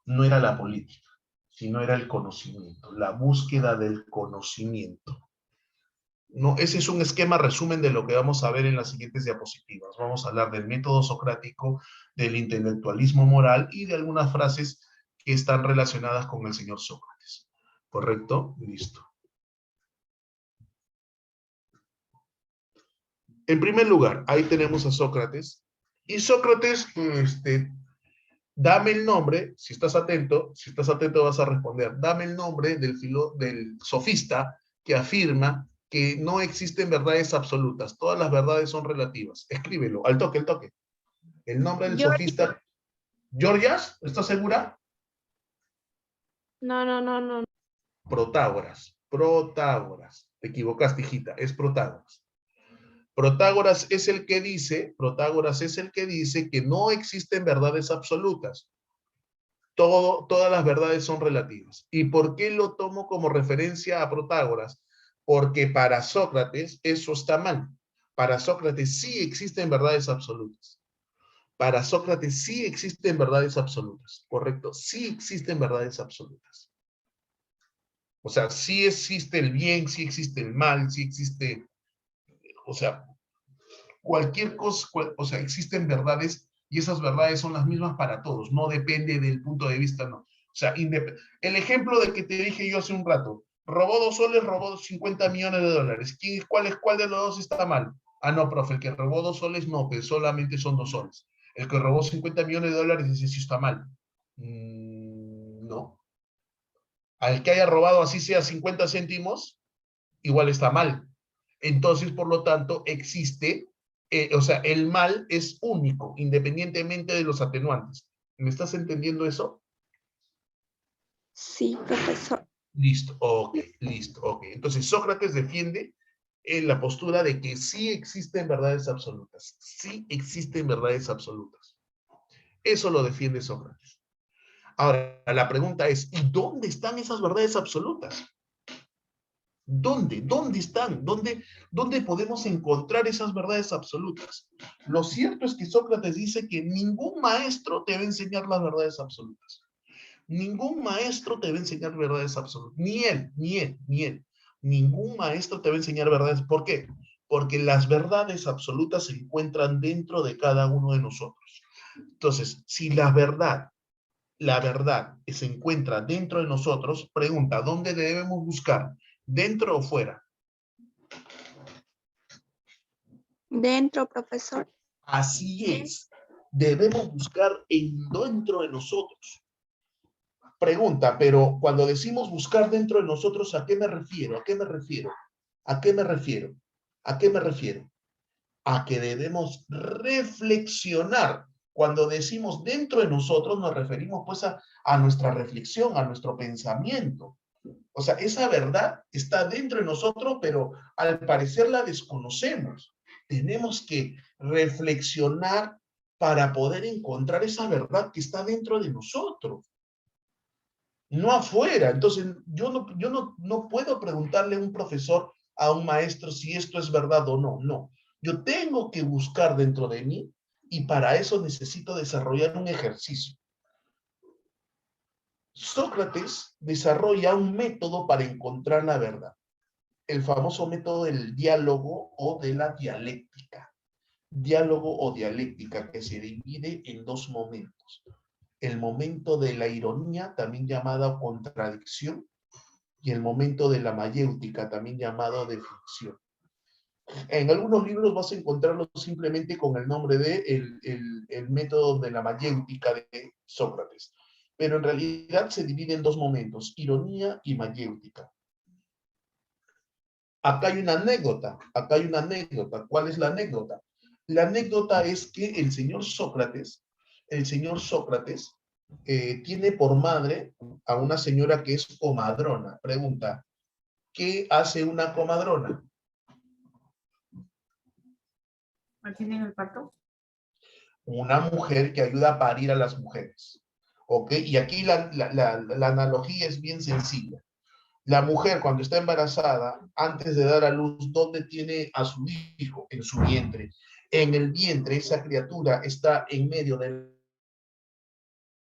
no era la política, sino era el conocimiento, la búsqueda del conocimiento. No, ese es un esquema resumen de lo que vamos a ver en las siguientes diapositivas. Vamos a hablar del método socrático, del intelectualismo moral y de algunas frases que están relacionadas con el señor Sócrates. ¿Correcto? Listo. En primer lugar, ahí tenemos a Sócrates. Y Sócrates, dame el nombre, si estás atento vas a responder, dame el nombre del sofista que afirma que no existen verdades absolutas, todas las verdades son relativas. Escríbelo, al toque, el toque. El nombre del sofista. ¿Georgias? ¿Estás segura? No. Protágoras. Te equivocaste, hijita, es Protágoras. Protágoras es el que dice que no existen verdades absolutas. Todas las verdades son relativas. ¿Y por qué lo tomo como referencia a Protágoras? Porque para Sócrates eso está mal. Para Sócrates sí existen verdades absolutas. Para Sócrates sí existen verdades absolutas, ¿correcto? Sí existen verdades absolutas. O sea, sí existe el bien, sí existe el mal, sí existe, o sea, cualquier cosa, o sea, existen verdades y esas verdades son las mismas para todos, no depende del punto de vista, no. O sea, el ejemplo de que te dije yo hace un rato, robó 2 soles, robó 50 millones de dólares. ¿Cuál de los dos está mal? Ah, no, profe, el que robó 2 soles, no, pues solamente son 2 soles. El que robó 50 millones de dólares, dice, sí está mal. No. Al que haya robado así sea 50 céntimos, igual está mal. Entonces, por lo tanto, existe, o sea, el mal es único, independientemente de los atenuantes. ¿Me estás entendiendo eso? Sí, profesor. Listo, ok. Entonces, Sócrates defiende la postura de que sí existen verdades absolutas. Sí existen verdades absolutas. Eso lo defiende Sócrates. Ahora, la pregunta es, ¿y dónde están esas verdades absolutas? ¿Dónde? ¿Dónde están? ¿Dónde podemos encontrar esas verdades absolutas? Lo cierto es que Sócrates dice que ningún maestro te va a enseñar las verdades absolutas. Ningún maestro te va a enseñar verdades absolutas. Ni él. Ningún maestro te va a enseñar verdades. ¿Por qué? Porque las verdades absolutas se encuentran dentro de cada uno de nosotros. Entonces, si la verdad se encuentra dentro de nosotros, pregunta, ¿dónde debemos buscar? ¿Dentro o fuera? Dentro, profesor. Así es. Debemos buscar dentro de nosotros. Pregunta, pero cuando decimos buscar dentro de nosotros, ¿a qué me refiero? ¿A qué me refiero? ¿A qué me refiero? ¿A qué me refiero? A que debemos reflexionar. Cuando decimos dentro de nosotros, nos referimos pues a nuestra reflexión, a nuestro pensamiento. O sea, esa verdad está dentro de nosotros, pero al parecer la desconocemos. Tenemos que reflexionar para poder encontrar esa verdad que está dentro de nosotros, no afuera. Entonces, yo no puedo preguntarle a un profesor, a un maestro, si esto es verdad o no. No, yo tengo que buscar dentro de mí y para eso necesito desarrollar un ejercicio. Sócrates desarrolla un método para encontrar la verdad, el famoso método del diálogo o de la dialéctica. Diálogo o dialéctica que se divide en 2 momentos. El momento de la ironía, también llamada contradicción, y el momento de la mayéutica, también llamado definición. En algunos libros vas a encontrarlo simplemente con el nombre de el método de la mayéutica de Sócrates. Pero en realidad se divide en 2 momentos, ironía y mayéutica. Acá hay una anécdota, acá hay una anécdota. ¿Cuál es la anécdota? La anécdota es que el señor Sócrates, tiene por madre a una señora que es comadrona. Pregunta, ¿qué hace una comadrona? ¿Atienden el parto? Una mujer que ayuda a parir a las mujeres. ¿Ok? Y aquí la analogía es bien sencilla. La mujer cuando está embarazada, antes de dar a luz, ¿dónde tiene a su hijo? En su vientre. En el vientre, esa criatura está en medio de la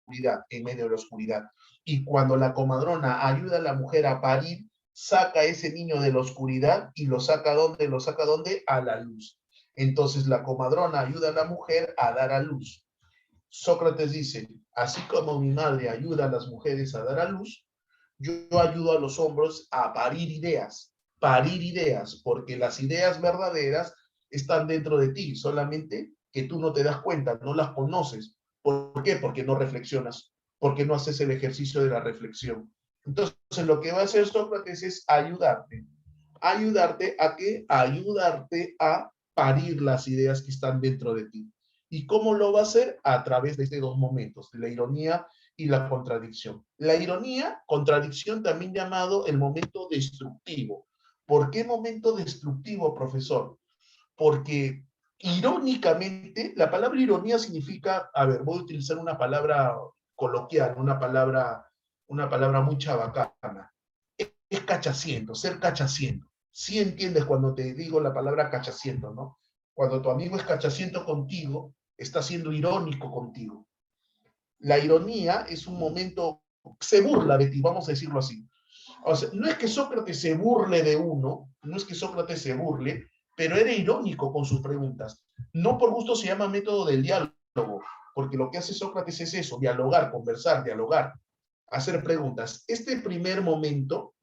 oscuridad, en medio de la oscuridad. Y cuando la comadrona ayuda a la mujer a parir, saca a ese niño de la oscuridad y lo saca ¿dónde? Lo saca ¿dónde? A la luz. Entonces la comadrona ayuda a la mujer a dar a luz. Sócrates dice, así como mi madre ayuda a las mujeres a dar a luz, yo ayudo a los hombres a parir ideas, porque las ideas verdaderas están dentro de ti, solamente que tú no te das cuenta, no las conoces. ¿Por qué? Porque no reflexionas, porque no haces el ejercicio de la reflexión. Entonces, lo que va a hacer Sócrates es ayudarte. ¿Ayudarte a qué? Ayudarte a parir las ideas que están dentro de ti. ¿Y cómo lo va a hacer? A través de estos dos momentos, de la ironía y la contradicción. La ironía, contradicción, también llamado el momento destructivo. ¿Por qué momento destructivo, profesor? Porque irónicamente, la palabra ironía significa, a ver, voy a utilizar una palabra coloquial, una palabra muy chabacana. Es cachaciento, ser cachaciento. Sí entiendes cuando te digo la palabra cachaciento, ¿no? Cuando tu amigo es cachaciento contigo, está siendo irónico contigo. La ironía es un momento, se burla de ti, vamos a decirlo así. O sea, no es que Sócrates se burle de uno, no es que Sócrates se burle, pero era irónico con sus preguntas. No por gusto se llama método del diálogo, porque lo que hace Sócrates es eso, dialogar, conversar, dialogar, hacer preguntas. Este primer momento,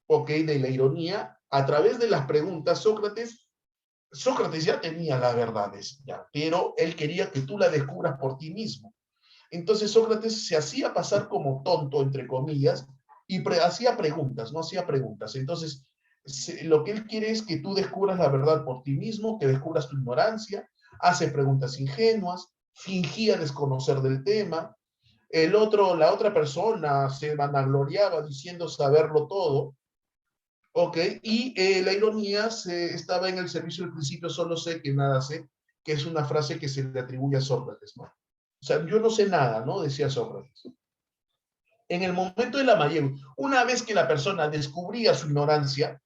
ok, de la ironía, a través de las preguntas, Sócrates ya tenía las verdades, ya, pero él quería que tú la descubras por ti mismo. Entonces Sócrates se hacía pasar como tonto, entre comillas, y hacía preguntas, no hacía preguntas. Entonces, lo que él quiere es que tú descubras la verdad por ti mismo, que descubras tu ignorancia, hace preguntas ingenuas, fingía desconocer del tema. La otra persona se vanagloriaba diciendo saberlo todo, ¿ok? Y la ironía estaba en el servicio del principio, solo sé que nada sé, que es una frase que se le atribuye a Sócrates, ¿no? O sea, yo no sé nada, ¿no? Decía Sócrates. En el momento de la mayéutica, una vez que la persona descubría su ignorancia,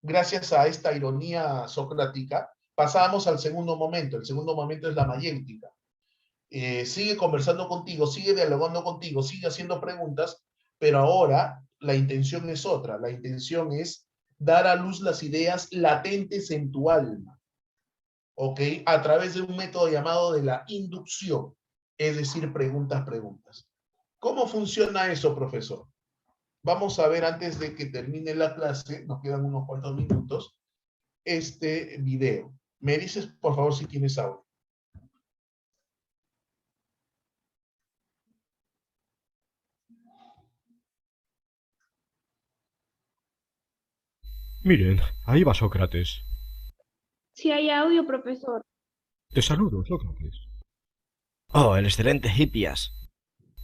gracias a esta ironía socrática, pasábamos al segundo momento. El segundo momento es la mayéutica. Sigue conversando contigo, sigue dialogando contigo, sigue haciendo preguntas, pero ahora la intención es otra. La intención es dar a luz las ideas latentes en tu alma, ¿ok? A través de un método llamado de la inducción, es decir, preguntas. ¿Cómo funciona eso, profesor? Vamos a ver antes de que termine la clase, nos quedan unos cuantos minutos, este video. Me dices, por favor, si tienes audio. Miren, ahí va Sócrates. Si hay audio, profesor. Te saludo, Sócrates. Oh, el excelente Hippias.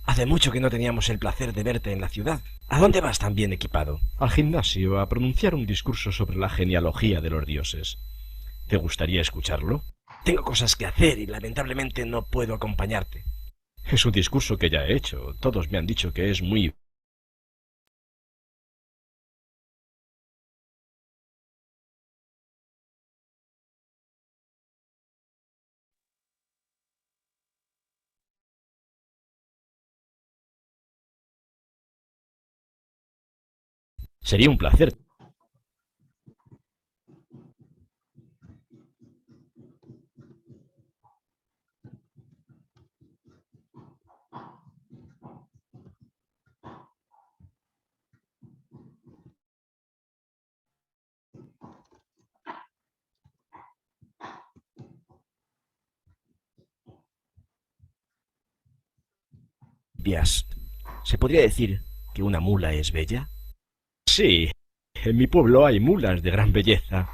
Hace mucho que no teníamos el placer de verte en la ciudad. ¿A dónde vas tan bien equipado? Al gimnasio a pronunciar un discurso sobre la genealogía de los dioses. ¿Te gustaría escucharlo? Tengo cosas que hacer y lamentablemente no puedo acompañarte. Es un discurso que ya he hecho. Todos me han dicho que es muy... Sería un placer. Hippias, ¿se podría decir que una mula es bella? Sí, En mi pueblo hay mulas de gran belleza.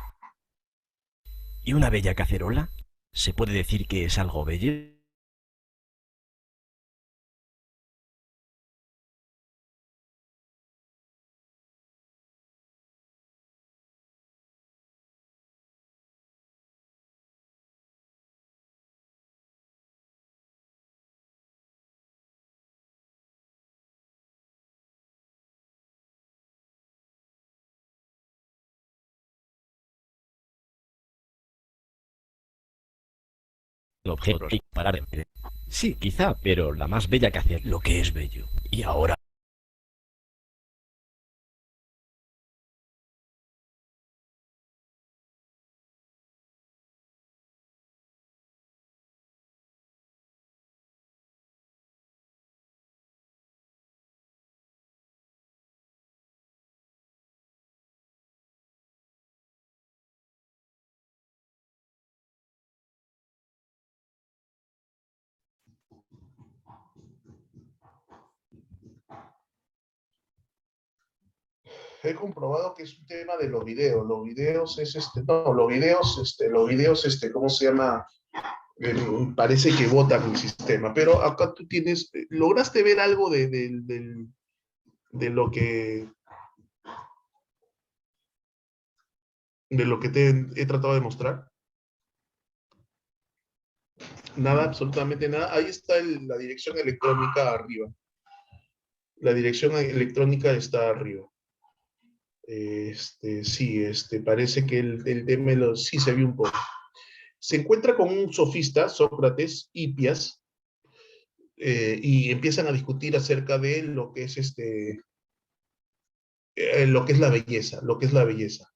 ¿Y una bella cacerola? ¿Se puede decir que es algo bello? Objetos y parar en pie. Sí, quizá, pero la más bella que hacer. Lo que es bello. Y ahora, He comprobado que es un tema de los videos. Los videos es no, los videos, ¿cómo se llama? Parece que botan el sistema, pero acá tú tienes, ¿lograste ver algo de lo que te he tratado de mostrar? Nada, absolutamente nada. Ahí está la dirección electrónica arriba. La dirección electrónica está arriba. Sí, parece que el tema sí se vio un poco. Se encuentra con un sofista, Sócrates, Hipias, y empiezan a discutir acerca de lo que es lo que es la belleza, lo que es la belleza.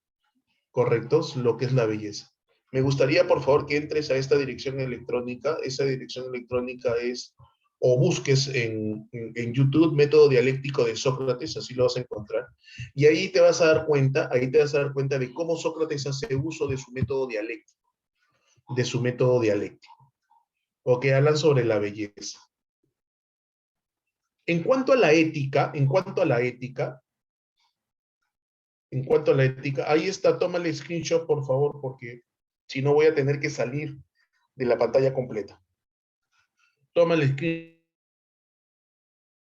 ¿Correctos? Lo que es la belleza. Me gustaría, por favor, que entres a esta dirección electrónica. Esa dirección electrónica es, o busques en YouTube, método dialéctico de Sócrates, así lo vas a encontrar. Y ahí te vas a dar cuenta, de cómo Sócrates hace uso de su método dialéctico. O que hablan sobre la belleza. En cuanto a la ética, ahí está, tómale screenshot, por favor, porque si no voy a tener que salir de la pantalla completa. Tómale screenshot,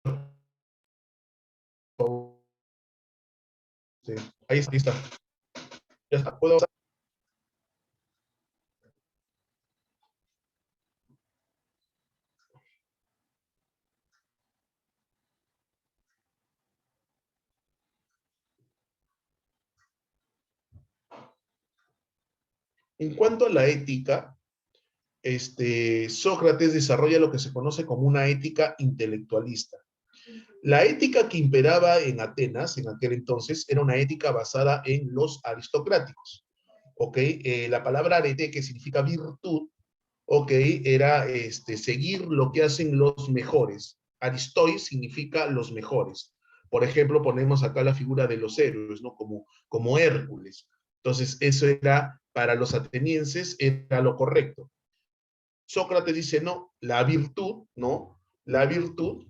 por favor. Sí, ahí está. Ya está, puedo avanzar. En cuanto a la ética, Sócrates desarrolla lo que se conoce como una ética intelectualista. La ética que imperaba en Atenas en aquel entonces era una ética basada en los aristocráticos. ¿Ok? La palabra arete, que significa virtud, ¿ok? Era seguir lo que hacen los mejores. Aristoi significa los mejores. Por ejemplo, ponemos acá la figura de los héroes, ¿no? Como Hércules. Entonces, eso era, para los atenienses, era lo correcto. Sócrates dice, no, la virtud, ¿no? La virtud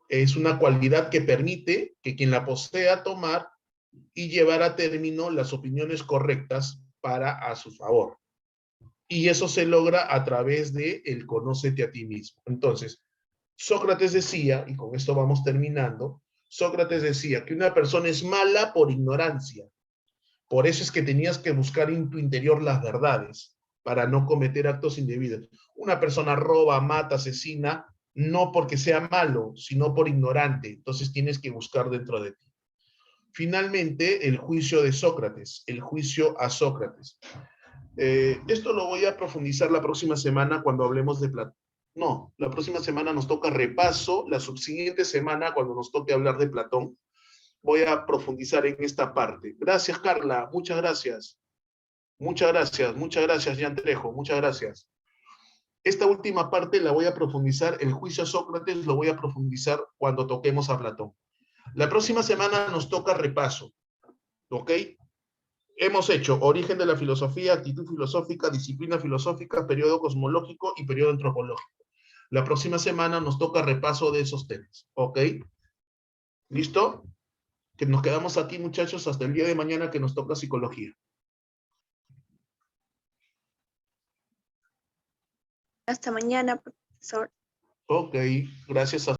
es una cualidad que permite que quien la posea tomar y llevar a término las opiniones correctas para a su favor. Y eso se logra a través de el conócete a ti mismo. Entonces, Sócrates decía, y con esto vamos terminando, Sócrates decía que una persona es mala por ignorancia. Por eso es que tenías que buscar en tu interior las verdades para no cometer actos indebidos. Una persona roba, mata, asesina, no porque sea malo, sino por ignorante. Entonces tienes que buscar dentro de ti. Finalmente, el juicio de Sócrates, el juicio a Sócrates. Esto lo voy a profundizar la próxima semana cuando hablemos de Platón. No, la próxima semana nos toca repaso, la subsiguiente semana cuando nos toque hablar de Platón, voy a profundizar en esta parte. Gracias, Carla, muchas gracias. Muchas gracias, Jan Trejo, muchas gracias. Esta última parte la voy a profundizar, el juicio a Sócrates lo voy a profundizar cuando toquemos a Platón. La próxima semana nos toca repaso, ¿ok? Hemos hecho origen de la filosofía, actitud filosófica, disciplina filosófica, periodo cosmológico y periodo antropológico. La próxima semana nos toca repaso de esos temas, ¿ok? ¿Listo? Que nos quedamos aquí, muchachos, hasta el día de mañana que nos toca psicología. Hasta mañana, profesor. Ok, gracias a